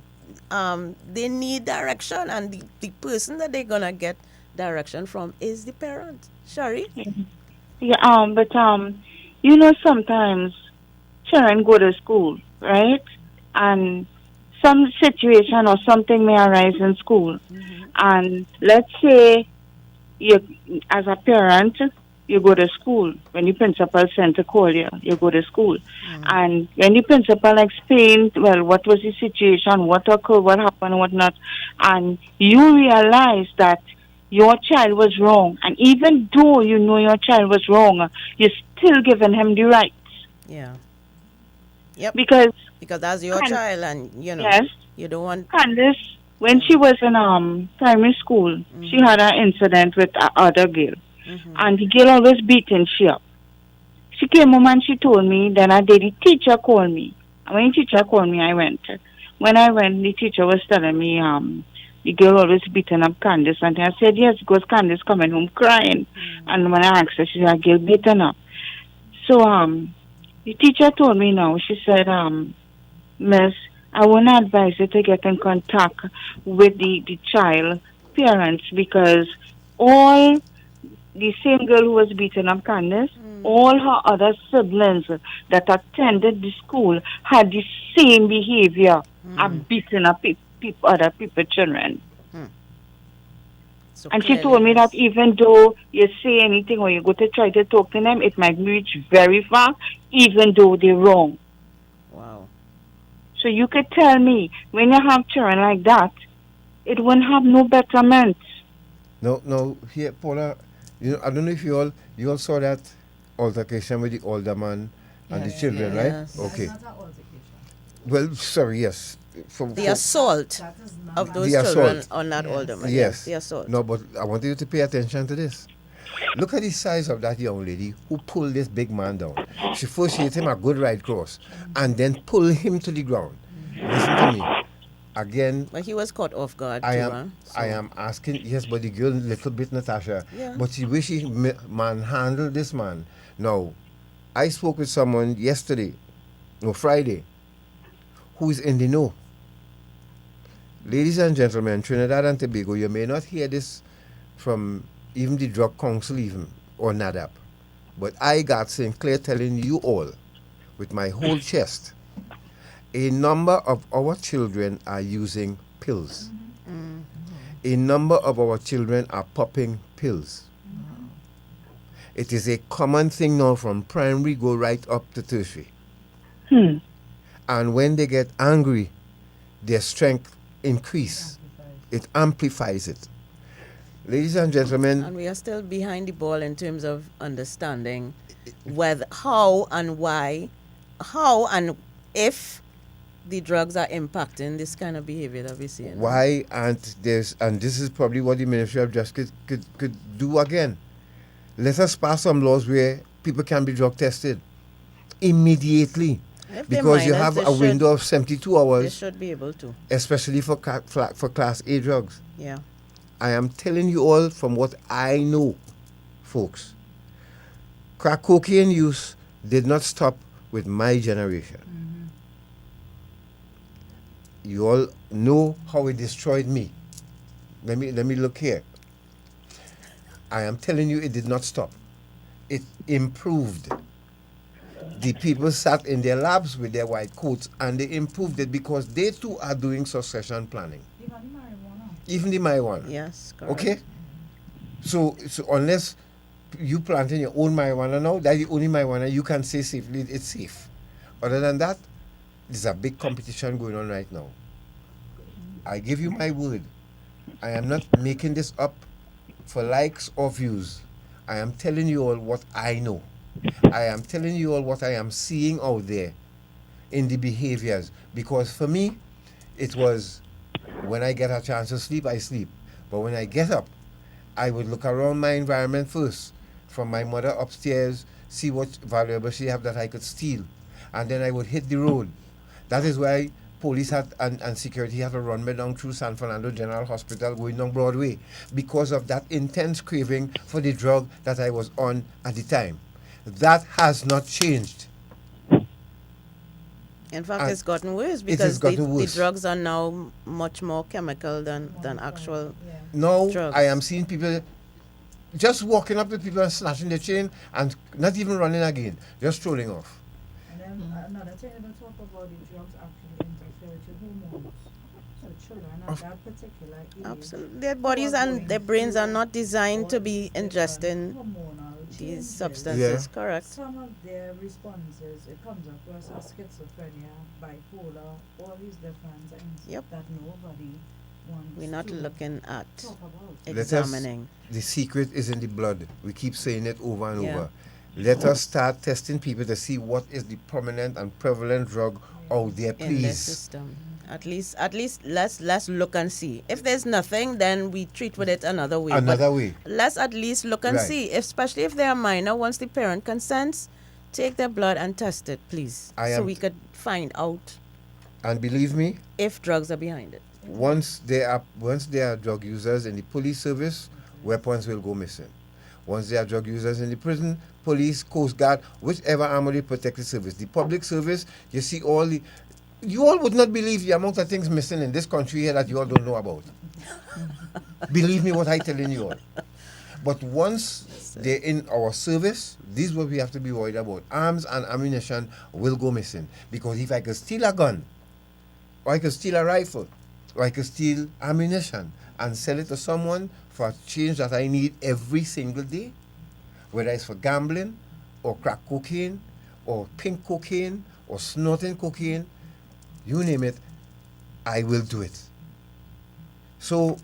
they need direction, and the person that they're gonna get direction from is the parent. Shari? Yeah, but you know, sometimes children go to school, right? And some situation or something may arise in school. And let's say you, as a parent, you go to school. When the principal sent to call you, you go to school. And when the principal explained, well, what was the situation, what occurred, what happened, what not, and you realize that your child was wrong. And even though you know your child was wrong, you're still giving him the rights. Yeah. Yep. Because that's your child, and you know, yes, you don't want. Candice, when she was in primary school, she had an incident with other girl, and the girl always beating she up. She came home and she told me. Then a day the teacher called me. And when the teacher called me, I went. When I went, the teacher was telling me the girl always beating up Candice, and I said yes, because Candice coming home crying. And when I asked her, she said, "Girl beaten up." So the teacher told me now. She said, Miss, I wouldn't advise you to get in contact with the child parents, because all the same girl who was beating up Candice, all her other siblings that attended the school had the same behavior of beating up other people's children. So and she told me that even though you say anything or you go to try to talk to them, it might reach very far, even though they're wrong. Wow. So you could tell me, when you have children like that, it won't have no betterment. No, here, Paula, you know, I don't know if you all saw that altercation with the older man and the children, right? Okay. Well, sorry, yes. The assault of those children on that older man. Yes. The assault. No, but I want you to pay attention to this. Look at the size of that young lady who pulled this big man down. She first hit him a good right cross and then pulled him to the ground. Listen to me. Again. But he was caught off guard I too, am asking, yes, but the girl little bit, Natasha. Yeah. But the way she manhandled this man. Now, I spoke with someone Friday, who is in the know. Ladies and gentlemen, Trinidad and Tobago, you may not hear this from even the Drug Council or NADAP. But I got St. Clair telling you all, with my whole chest, a number of our children are using pills. A number of our children are popping pills. It is a common thing now from primary go right up to tertiary. And when they get angry, their strength increase. It amplifies it. Ladies and gentlemen. And we are still behind the ball in terms of understanding how and if the drugs are impacting this kind of behavior that we see. Why aren't this is probably what the Ministry of Justice could do again. Let us pass some laws where people can be drug tested immediately. Because you have a window of 72 hours. They should be able to. Especially for Class A drugs. Yeah. I am telling you all from what I know, folks. Crack cocaine use did not stop with my generation. You all know how it destroyed me. Let me look here. I am telling you, it did not stop. It improved. The people sat in their labs with their white coats and they improved it because they too are doing succession planning. Even the marijuana. Yes, correct. Okay? So unless you planting your own marijuana now, that's the only marijuana you can say safely it's safe. Other than that, there's a big competition going on right now. I give you my word. I am not making this up for likes or views. I am telling you all what I know. I am telling you all what I am seeing out there in the behaviors. Because for me, it was when I get a chance to sleep, I sleep. But when I get up, I would look around my environment first. From my mother upstairs, see what valuable she have that I could steal. And then I would hit the road. That is why police had and security had to run me down through San Fernando General Hospital going down Broadway because of that intense craving for the drug that I was on at the time. That has not changed. In fact, it's gotten worse because the drugs are now much more chemical than actual Now drugs. I am seeing people just walking up to people and snatching their chain and not even running again, just strolling off. And then another thing I don't talk about, the drugs actually interfere with your hormones. So children at that particular age. Absolutely. Their bodies and their brains are not designed to be ingesting these substances. Yeah. Correct. Some of their responses, it comes across as schizophrenia, bipolar, all these different things that nobody wants. We're not looking at talk about. examining. The secret is in the blood. We keep saying it over and Yeah. over. Let us start testing people to see what is the prominent and prevalent drug out there, in the please. system. At least let's look and see. If there's nothing, then we treat with it another way. Another But way. Let's at least look and Right. see, especially if they are minor. Once the parent consents, take their blood and test it, please, so we could find out And believe me, if drugs are behind it. once they are drug users in the police service, weapons will go missing. Once they are drug users in the prison, police, Coast Guard, whichever armory protected service, the public service, you see you all would not believe the amount of things missing in this country here that you all don't know about. Believe me what I'm telling you all. But once they're in our service, this is what we have to be worried about. Arms and ammunition will go missing. Because if I could steal a gun, or I could steal a rifle, or I could steal ammunition and sell it to someone for a change that I need every single day, whether it's for gambling, or crack cocaine, or pink cocaine, or snorting cocaine, you name it, I will do it. So,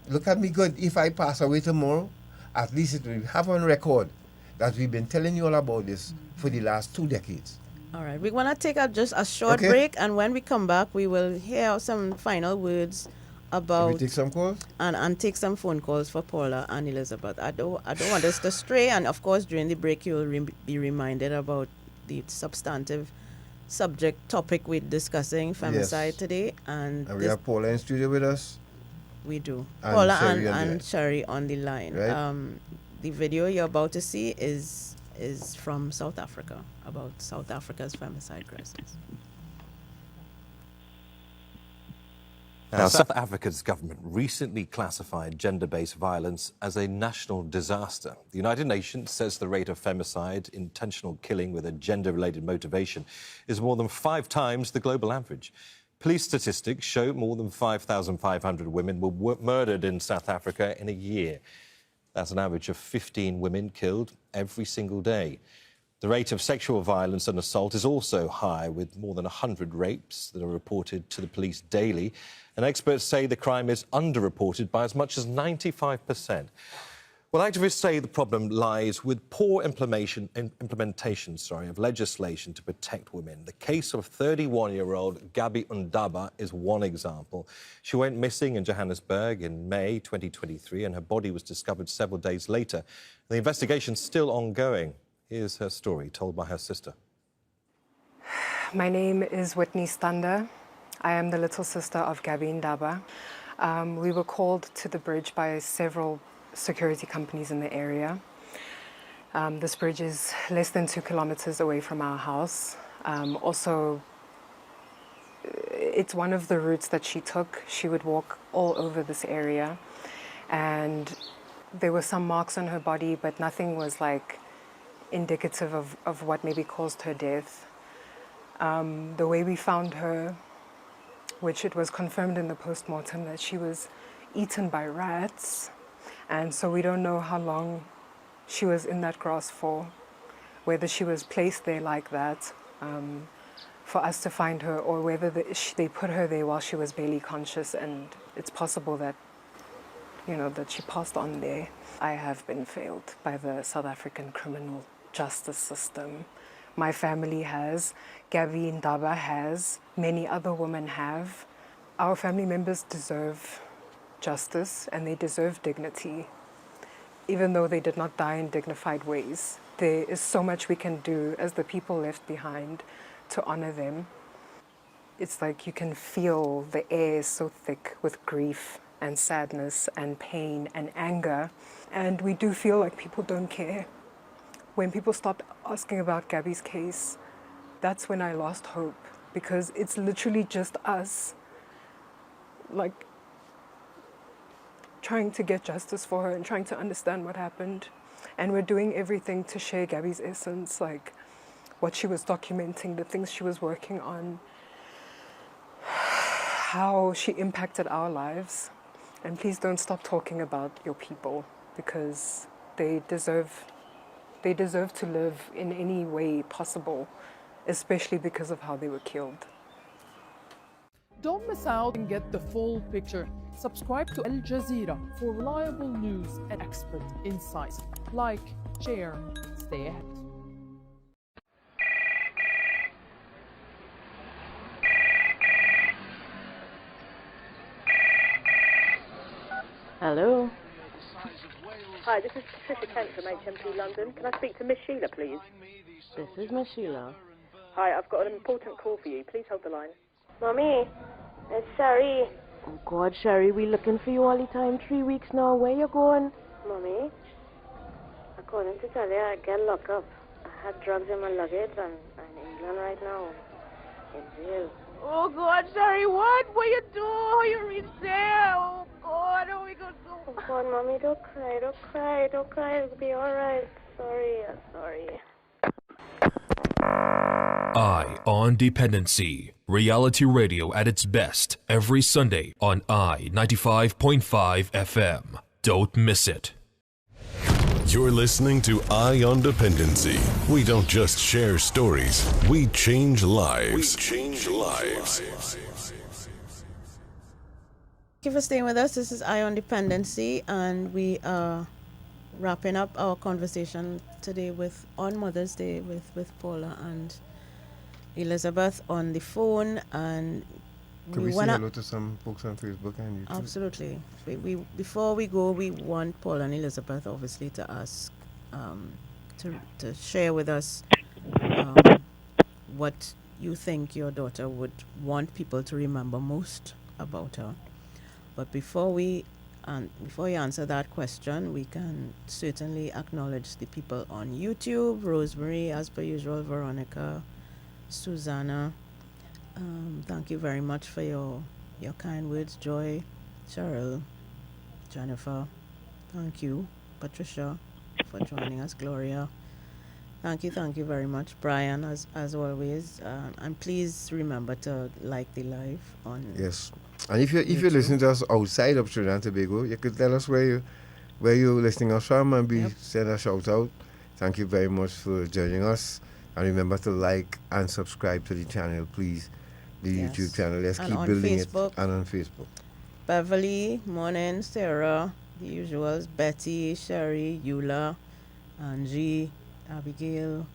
look at me good. If I pass away tomorrow, at least it will have on record that we've been telling you all about this for the last 2 decades. All right, we're going to take just a short break, and when we come back, we will hear some final words about... Can we take some calls? And take some phone calls for Paula and Elizabeth. I don't want us to stray, and of course, during the break, you will be reminded about the substantive topic we're discussing, femicide today. And we have Paula in studio with us. We do. And Paula Sherry and Sherry on the line. Right. The video you're about to see is from South Africa, about South Africa's femicide crisis. Now, South Africa's government recently classified gender-based violence as a national disaster. The United Nations says the rate of femicide, intentional killing with a gender-related motivation, is more than 5 times the global average. Police statistics show more than 5,500 women were murdered in South Africa in a year. That's an average of 15 women killed every single day. The rate of sexual violence and assault is also high, with more than 100 rapes that are reported to the police daily. And experts say the crime is underreported by as much as 95%. Well, activists say the problem lies with poor implementation of legislation to protect women. The case of 31-year-old Gabby Ndaba is one example. She went missing in Johannesburg in May 2023, and her body was discovered several days later. The investigation's still ongoing. Here's her story, told by her sister. My name is Whitney Stander. I am the little sister of Gabby Ndaba. We were called to the bridge by several security companies in the area. This bridge is less than 2 kilometers away from our house. Also, it's one of the routes that she took. She would walk all over this area. And there were some marks on her body, but nothing was like indicative of what maybe caused her death. The way we found her, which it was confirmed in the postmortem that she was eaten by rats, and so we don't know how long she was in that grass for, whether she was placed there like that for us to find her, or whether they put her there while she was barely conscious, and it's possible that, you know, that she passed on there. I have been failed by the South African criminal justice system. My family has, Gabby Ndaba has, many other women have. Our family members deserve justice and they deserve dignity. Even though they did not die in dignified ways, there is so much we can do as the people left behind to honor them. It's like you can feel the air is so thick with grief and sadness and pain and anger. And we do feel like people don't care. When people stopped asking about Gabby's case, that's when I lost hope, because it's literally just us, like, trying to get justice for her and trying to understand what happened. And we're doing everything to share Gabby's essence, like what she was documenting, the things she was working on, how she impacted our lives. And please don't stop talking about your people, because they deserve to live in any way possible, especially because of how they were killed. Don't miss out and get the full picture. Subscribe to Al Jazeera for reliable news and expert insights. Like, share, stay ahead. Hello. Hi, this is Patricia Kent from HMP London. Can I speak to Miss Sheila, please? This is Miss Sheila. Hi, I've got an important call for you. Please hold the line. Mommy, it's Sherry. Oh, God, Sherry, we looking for you all the time. 3 weeks now. Where you going? Mommy, according to tell you, I get locked up. I had drugs in my luggage and I'm in England right now. In jail. Oh, God, Sherry, what will you do? How you reach there? Oh, God, how we going to do? Oh, God, Mommy, don't cry, don't cry, don't cry. It'll be all right. Sorry, I'm sorry. Eye on Dependency. Reality radio at its best every Sunday on I 95.5 FM. Don't miss it. You're listening to Eye on Dependency. We don't just share stories, we change lives. Thank you for staying with us. This is Eye on Dependency, and we are wrapping up our conversation today on Mother's Day with Paula and Elizabeth on the phone. And could we say hello to some folks on Facebook and YouTube? Absolutely. We before we go, we want Paul and Elizabeth obviously to ask to share with us what you think your daughter would want people to remember most about her. But before you answer that question, we can certainly acknowledge the people on YouTube: Rosemary, as per usual, Veronica, Susanna. Thank you very much for your kind words. Joy, Cheryl, Jennifer, thank you. Patricia, for joining us. Gloria, thank you very much. Brian, as always. And please remember to like the live on. Yes, and if you're listening to us outside of Trinidad and Tobago, you could tell us where you're listening us from, and send a shout out. Thank you very much for joining us, and remember to like and subscribe to the channel, please. The YouTube channel. Let's keep building Facebook. And on Facebook. Beverly, morning, Sarah, the usuals, Betty, Sherry, Eula, Angie, Abigail,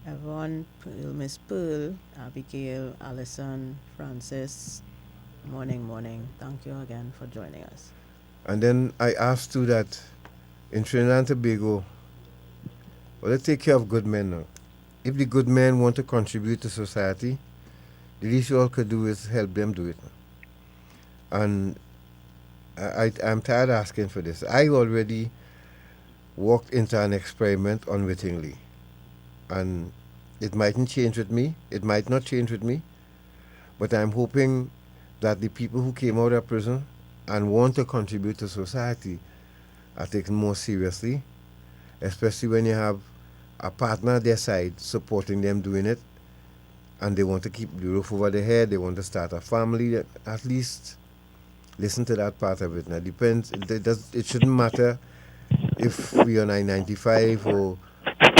Yvonne, Miss Pearl, Abigail, Alison, Francis. Morning. Thank you again for joining us. And then I asked too that in Trinidad and Tobago, let's take care of good men now. If the good men want to contribute to society, the least you all could do is help them do it. And I'm tired of asking for this. I already walked into an experiment unwittingly. And it mightn't change with me. It might not change with me. But I'm hoping that the people who came out of prison and want to contribute to society are taken more seriously, especially when you have a partner at their side supporting them doing it, and they want to keep the roof over their head, they want to start a family. At least listen to that part of it. Now, depends. It shouldn't matter if we're on I-95 or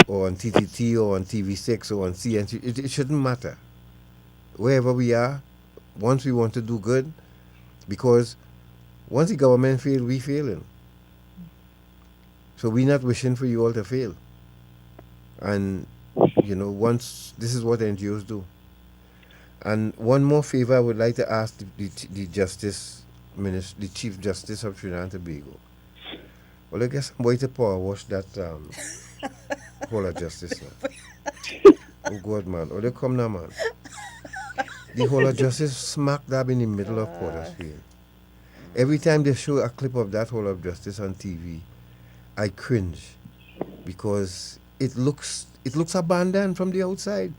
on TTT or on TV6 or on CNC. It shouldn't matter. Wherever we are, once we want to do good, because once the government fails, we failing. So we're not wishing for you all to fail. And, once, this is what NGOs do. And one more favor I would like to ask the Justice Minister, the Chief Justice of Trinidad and Tobago. Well, I guess I'm going to power wash that whole of justice now. Oh, God, man. Oh, they come now, man. The whole of justice smack dab in the middle of Portersfield. Every time they show a clip of that whole of justice on TV, I cringe because it looks abandoned from the outside.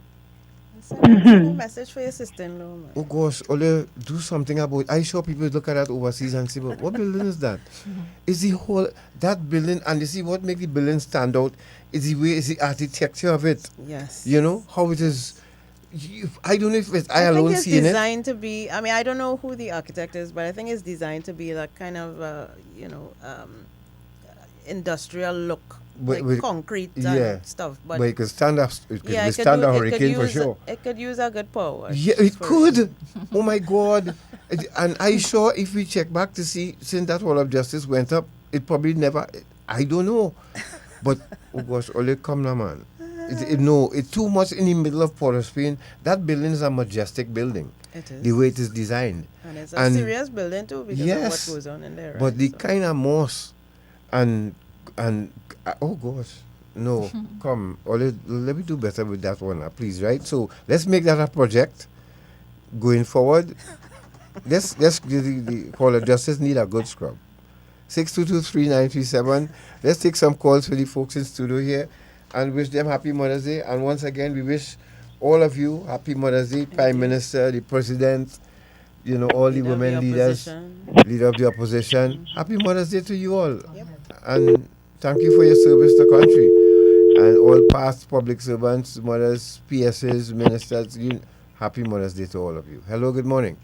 Send a message for your sister-in-law, man. Oh gosh, Ole, do something about it. I sure people look at that overseas and say, what building is that? Is the whole, that building, and you see what makes the building stand out is the architecture of it. Yes. How it is. I don't know if it's I think alone it's seeing it. designed to be, I don't know who the architect is, but I think it's designed to be like kind of, industrial look. With concrete and stuff. But it could stand up. It could withstand a hurricane for sure. It could use a good power. Yeah, it could. Oh my God. And I sure if we check back to see, since that whole of justice went up, it probably never, I don't know. But, oh gosh, Ole, come now, man. It's too much in the middle of Port of Spain. That building is a majestic building. It is. The way it is designed. And it's a serious building too because of what goes on in there. Right? But the kind of moss and oh gosh, no, come, let me do better with that one, please, right? So let's make that a project going forward. let's the Hall of Justice need a good scrub. 622-3937. Let's take some calls for the folks in studio here and wish them happy Mother's Day. And once again, we wish all of you happy Mother's Day, Prime Minister, the President, all the women leaders, leader of the opposition. Happy Mother's Day to you all. Yep. And thank you for your service to the country. And all past public servants, mothers, PSs, ministers, happy Mother's Day to all of you. Hello, good morning.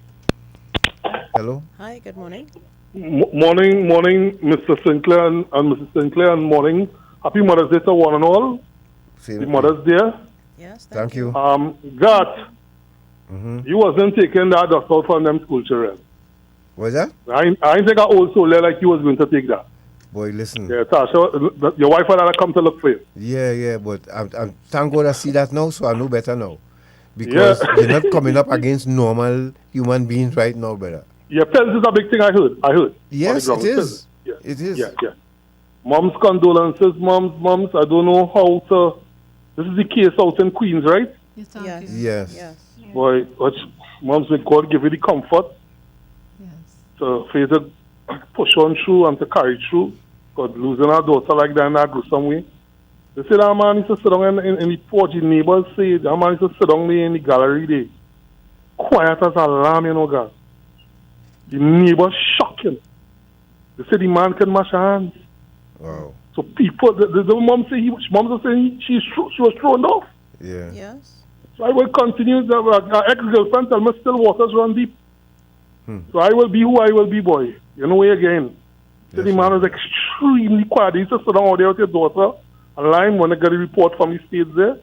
Hello. Hi, good morning. Morning, Mr. Sinclair and Mrs. Sinclair, and morning. Happy Mother's Day to one and all. The Mother's Day. Yes, thank you. Gat, you wasn't taking that dust out from them school children. Was that? I didn't think I old soul like you was going to take that. Boy, listen. Yeah, Tasha, your wife and I come to look for you. Yeah, but I'm thank God I see that now, so I know better now. Because you're not coming up against normal human beings right now, brother. Yeah, pills is a big thing I heard. Yes, it is. Yeah. It is. Yeah. Mom's condolences, moms. I don't know how to... This is the case out in Queens, right? Yes. Boy, moms, may God give you the comfort. Yes. To face it, push on through and to carry through. Because losing our daughter like that in that gruesome way. They say that man is to sit down in the porch. The neighbors say that man is to sit down there in the gallery there. Quiet as a lamb, God. The neighbors shocking. They say the man can mash her hands. Wow. So people, the mom say mom is saying she was thrown off. Yeah. Yes. So I will continue. Our ex-girlfriend tell me still waters run deep. So I will be who I will be, boy. You know, again. So the man was extremely quiet. He used to sit down out there with your daughter, and line when I got a report from the States there,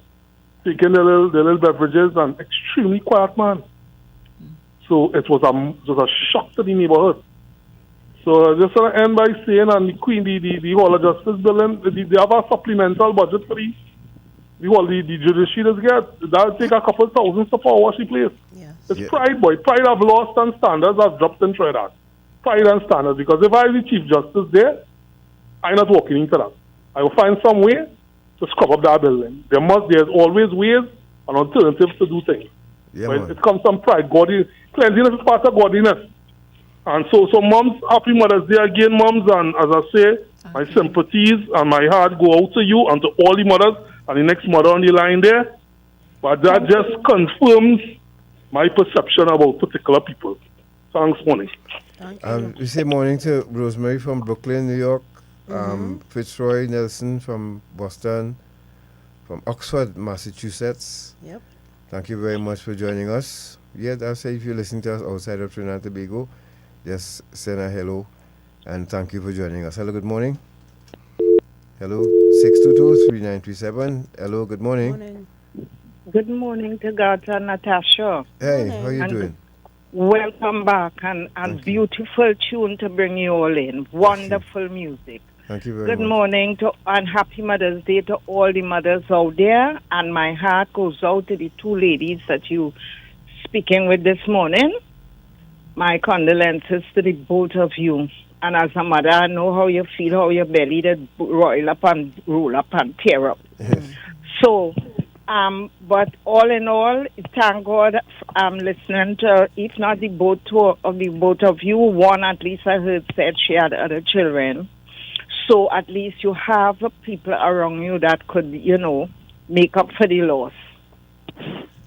taking the little beverages, and extremely quiet man. So it was a shock to the neighborhood. So I just want to end by saying, and the Hall of Justice building, they have a supplemental budget for the judiciary does get. That'll take a couple thousands to power wash the place. Yes. It's pride, boy. Pride have lost and standards have dropped in Trinidad. Pride and standards. Because if I was the Chief Justice there, I'm not walking into that. I will find some way to scrub up that building. There's always ways and alternatives to do things. Yeah, but it comes from pride. Cleanliness is part of godliness. And so moms, happy Mother's Day again, moms. And as I say, my sympathies and my heart go out to you and to all the mothers and the next mother on the line there. But that just confirms my perception about particular people. Thanks, morning. We say morning to Rosemary from Brooklyn, New York. Fitzroy Nelson from Boston, from Oxford, Massachusetts. Yep. Thank you very much for joining us. Yeah, that's it. If you're listening to us outside of Trinidad and Tobago, just send a hello and thank you for joining us. Hello, good morning. Hello, 622-3937. Hello, good morning. Good morning to God and Natasha. Hey, how you doing? Welcome back and beautiful tune to bring you all in. Wonderful music. Thank you very Good much. morning to and happy Mother's Day to all the mothers out there. And my heart goes out to the two ladies that you speaking with this morning. My condolences to the both of you. And as a mother, I know how you feel, how your belly that roll up and tear up. So, but all in all, thank God I'm listening to, if not the both of you, one at least I heard said she had other children. So at least you have people around you that could, make up for the loss.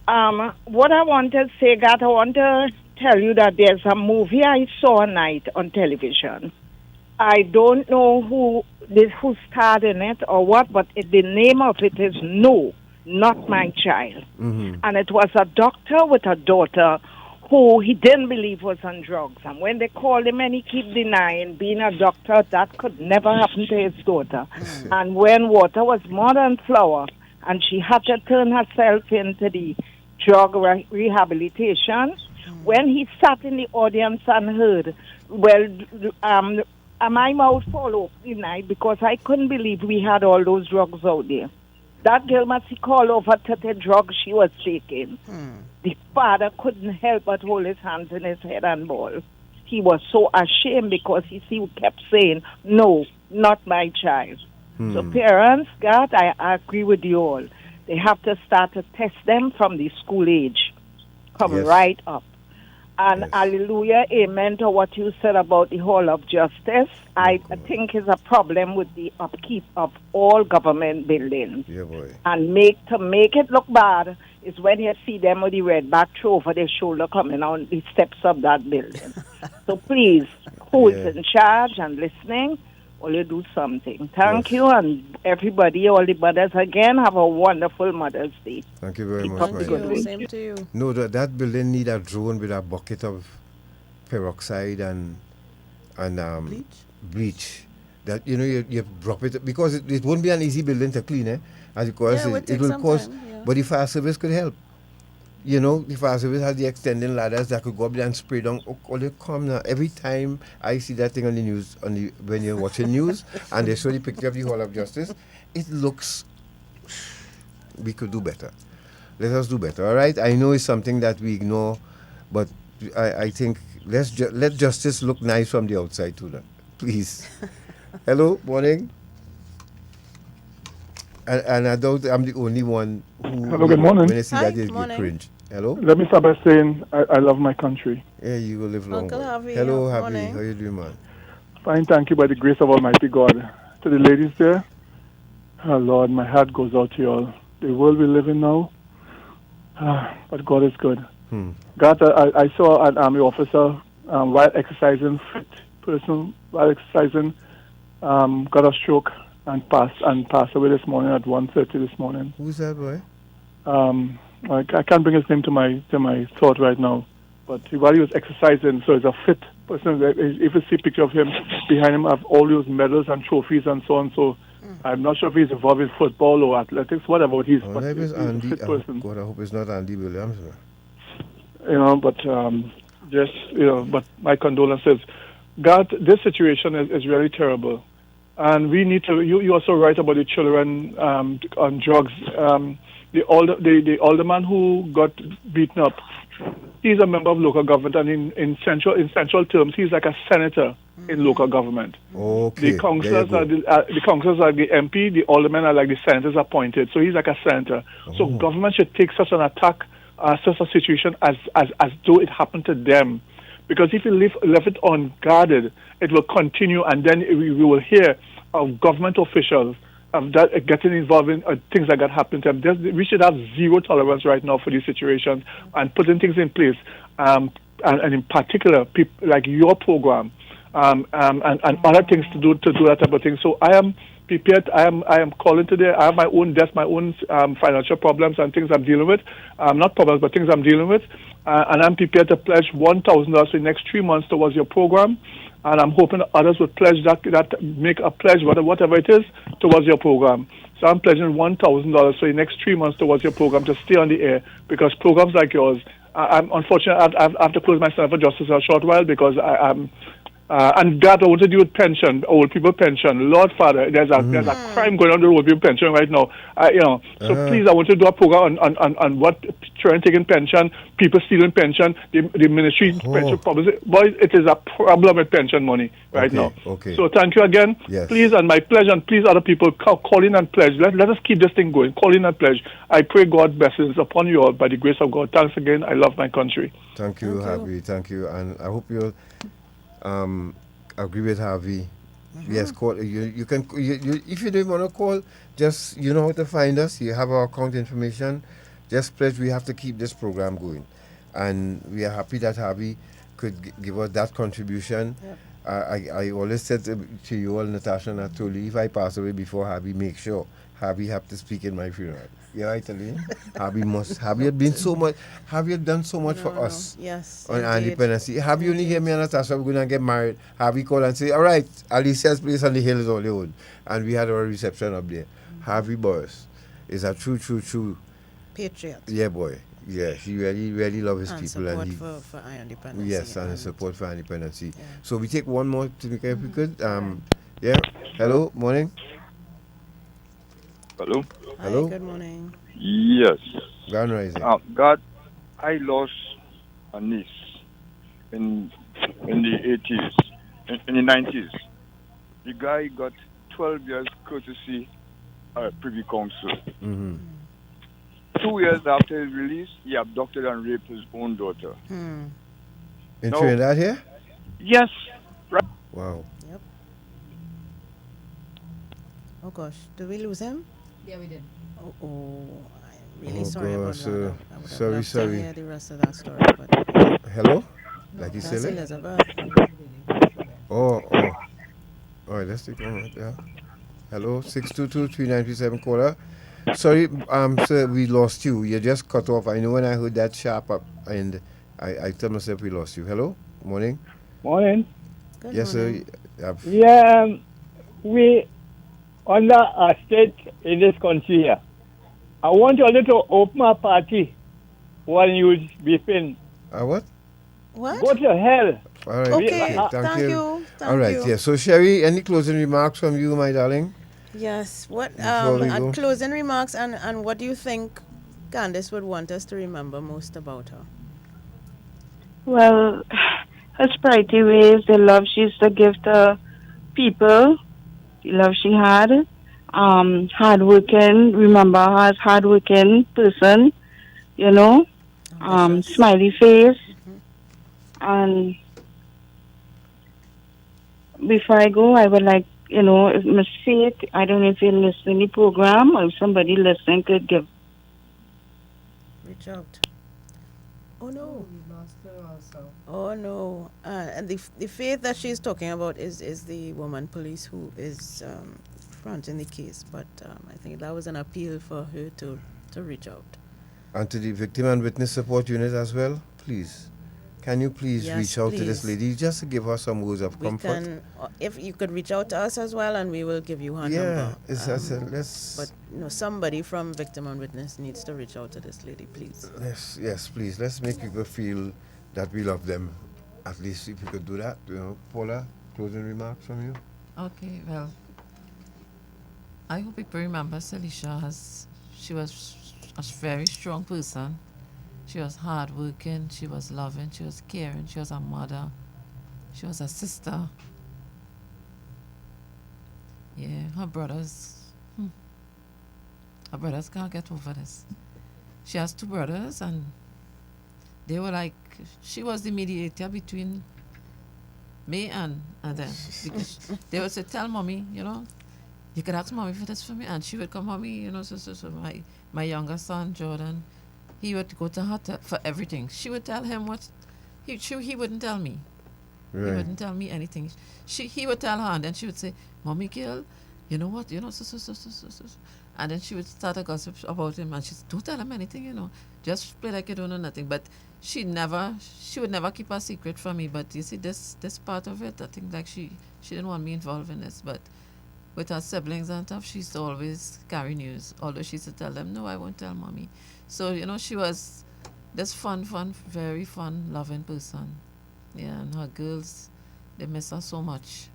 What I want to say, I want to tell you that there's a movie I saw night on television. I don't know who starred in it or what, but the name of it is No, Not My Child. And it was a doctor with a daughter who he didn't believe was on drugs. And when they called him and he kept denying being a doctor, that could never happen to his daughter. And when water was more than flour, and she had to turn herself into the drug rehabilitation, when he sat in the audience and heard, my mouth fall off the night because I couldn't believe we had all those drugs out there. That girl must have called over to the drugs she was taking. The father couldn't help but hold his hands in his head and bawl. He was so ashamed because he kept saying, no, not my child. So parents, God, I agree with you all. They have to start to test them from the school age. Come right up. And hallelujah, amen to what you said about the Hall of Justice. I think is a problem with the upkeep of all government buildings. Yeah, boy. And make it look bad is when you see them with the red back throw over their shoulder coming on the steps of that building. So please, who's in charge and listening, will you do something? Thank you, and everybody, all the mothers, again, have a wonderful Mother's Day. Thank you very much, Thank you. Same to you. No, that building need a drone with a bucket of peroxide and bleach. That you drop it because it won't be an easy building to clean, as it costs. It will cost, but the fire service could help. The fire service has the extending ladders that could go up there and spray down. Come now. Every time I see that thing on the news, when you're watching news, and they show the picture of the Hall of Justice, it looks, we could do better. Let us do better, all right? I know it's something that we ignore, but I think let justice look nice from the outside too, please. Hello, morning. And I doubt I'm the only one who... Hello, good morning. When I see that, they get cringe. Hello? Let me start by saying I love my country. Yeah, you will live long. Uncle Javi, hello, Javi. morning. How you doing, man? Fine, thank you, by the grace of Almighty God. To the ladies there, oh Lord, my heart goes out to you all. The world we live in now, but God is good. God, I saw an army officer while exercising, fit person, while exercising, got a stroke and passed away this morning at 1:30 this morning. Who's that boy? I can't bring his name to my thought right now, but while he was exercising, so he's a fit person. If you see a picture of him, behind him have all those medals and trophies and so on. So I'm not sure if he's involved in football or athletics, whatever it is. But he's a fit person. God, I hope it's not Andy Williams. But my condolences. God, this situation is really terrible. And we need to. You also write about the children on drugs. The alderman who got beaten up, he's a member of local government, and in central terms, he's like a senator in local government. Okay. The councillors are the MP. The aldermen are like the senators appointed. So he's like a senator. So government should take such an attack, such a situation as though it happened to them. Because if you left it unguarded, it will continue, and then we will hear of government officials that getting involved in things like that happen to them. We should have zero tolerance right now for these situations and putting things in place. And in particular, like your program, and other things to do that type of thing. So I am prepared. I am calling today. I have my own financial problems and things I'm dealing with. Not problems, but things I'm dealing with. And I'm prepared to pledge $1,000 for the next 3 months towards your program. And I'm hoping others would pledge that make a pledge, whatever it is, towards your program. So I'm pledging $1,000 for the next 3 months towards your program to stay on the air, because programs like yours, I'm unfortunately I have to close myself for just a short while because I'm. And that I want to do with pension, old people pension. Lord Father, there's a crime going on with old people pension right now. So please, I want to do a program on what children taking pension, people stealing pension, the ministry pension problems. Boy, it is a problem with pension money right now. Okay. So thank you again. Yes. Please, and my pledge, and please other people call in and pledge. Let us keep this thing going. Call in and pledge. I pray God blessings upon you all by the grace of God. Thanks again. I love my country. Thank you, Harvey. Thank you, and I hope you'll agree with Harvey. Yes, call. You can. If you don't want to call, just you know how to find us. You have our account information. Just pledge. We have to keep this program going, and we are happy that Harvey could give us that contribution. Yep. I always said to you all, Natasha and Atuli, if I pass away before Harvey, make sure Harvey have to speak in my funeral. Yeah, I tell you, Harvey must. Harvey had been so much. Harvey had done so much for us. Yes. On independence. Harvey only hear me and Natasha, we're gonna get married. Harvey called and say, "All right, Alicia's place on the hill is all your own," and we had our reception up there. Harvey Boris is a true patriot. Yeah, boy. Yeah, he really loves his and people, support and for our independence. yes, and support for independence. Yeah. So we take one more to make if we could. Yeah. Hello. Morning. Hello. Hello. Hi, good morning. Yes. God rising. God, I lost a niece in the 80s, in the 90s. The guy got 12 years courtesy Privy Council. 2 years after his release, he abducted and raped his own daughter. In Trinidad here? Yes. Right. Wow. Yep. Oh gosh, did we lose him? Yeah, we did. Oh, I'm really sorry about that. I would have loved to hear the rest of that story. But hello? Like you that's said? Elizabeth. Oh. All right, let's take one. Yeah. Hello, 622-3937 caller. Sorry, sir, we lost you. You just cut off. I know when I heard that sharp up, and I tell myself we lost you. Hello, morning. Morning. Good yes, morning. sir. Yeah, we under a state in this country here. I want you to open a party while you beefing. What? What? Go to hell. All right. Okay. Thank you. Thank all right. you. Yeah. So, Sherry, any closing remarks from you, my darling? Yes. What? Before we go? Closing remarks, and what do you think Candace would want us to remember most about her? Well, her sprightly ways, the love she used to give to people, the love she had, hardworking, remember her as hardworking person, smiley face. And before I go, I would like, if Miss Faith, I don't know if you're listening to the program or if somebody listening could give. Reach out. Oh no. We lost her also. Oh no. And the Faith that she's talking about is the woman police who is fronting the case. But I think that was an appeal for her to reach out. And to the Victim and Witness Support Unit as well, please. Can you please reach out to this lady just to give her some words of comfort? If you could reach out to us as well, and we will give you her number. But somebody from Victim and Witness needs to reach out to this lady, please. Yes, please. Let's make people feel that we love them. At least if you could do that. Paula, closing remarks from you? Okay, well, I hope people remember Celicia she was a very strong person. She was hardworking, she was loving, she was caring, she was a mother, she was a sister. Yeah, her brothers can't get over this. She has two brothers, and they were like, she was the mediator between me and them. Because they would say, tell mommy, you could ask mommy for this for me, and she would come, mommy, so my younger son, Jordan, he would go to her for everything. She would tell him what he wouldn't tell me. He wouldn't tell me anything. He would tell her, and then she would say, "Mommy, girl, you know what? So. And then she would start a gossip about him, and she said, "Don't tell him anything, Just play like you don't know nothing." But she would never keep a secret from me. But you see, this part of it, I think like she didn't want me involved in this. But with her siblings and stuff, she used to always carry news. Although she used to tell them, "No, I won't tell Mommy." So she was this fun, very fun, loving person. Yeah, and her girls, they miss her so much.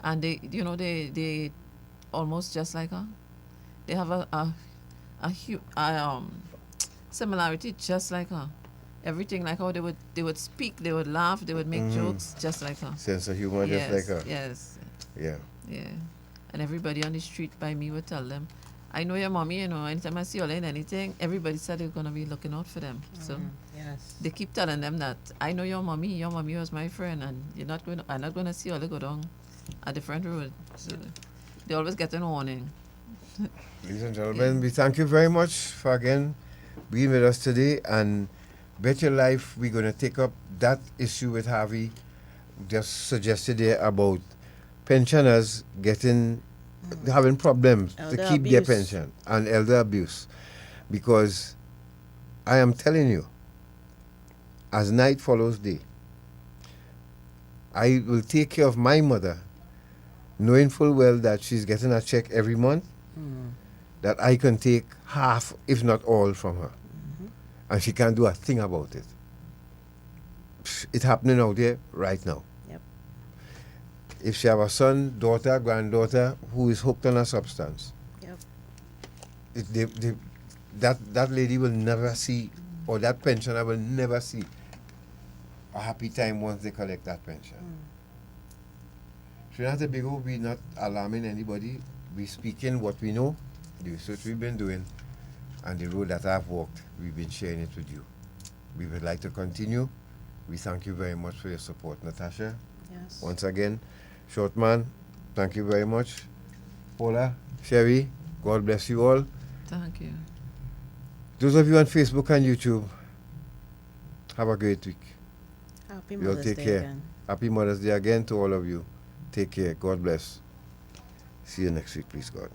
And they almost just like her. They have a similarity just like her. Everything like how they would speak, they would laugh, they would make jokes just like her. Sense of humor just like her. Yes. Yeah. Yeah. And everybody on the street by me would tell them, "I know your mommy, anytime I see her in anything," everybody said they're gonna be looking out for them. So yes. they keep telling them that, "I know your mommy was my friend, and I'm not gonna see her go down a different road." So they always get a warning. Ladies and gentlemen, we thank you very much for again being with us today. And Bet Your Life, we're going to take up that issue with Harvey just suggested there about pensioners having problems Elder to keep their abuse. pension and elder abuse. Because I am telling you, as night follows day, I will take care of my mother, knowing full well that she's getting a check every month, that I can take half, if not all, from her. And she can't do a thing about it. It's happening out there right now. Yep. If she have a son, daughter, granddaughter who is hooked on a substance, that lady will never see, or that pensioner will never see a happy time once they collect that pension. Trinidad and Tobago, we're not alarming anybody. We're speaking what we know, the research we've been doing, and the road that I've walked, we've been sharing it with you. We would like to continue. We thank you very much for your support, Natasha. Yes. Once again, Shortman, thank you very much. Paula, Sherry, God bless you all. Thank you. Those of you on Facebook and YouTube, have a great week. Happy You all Mother's take Day care. again. Happy Mother's Day again to all of you. Take care. God bless. See you next week, please God.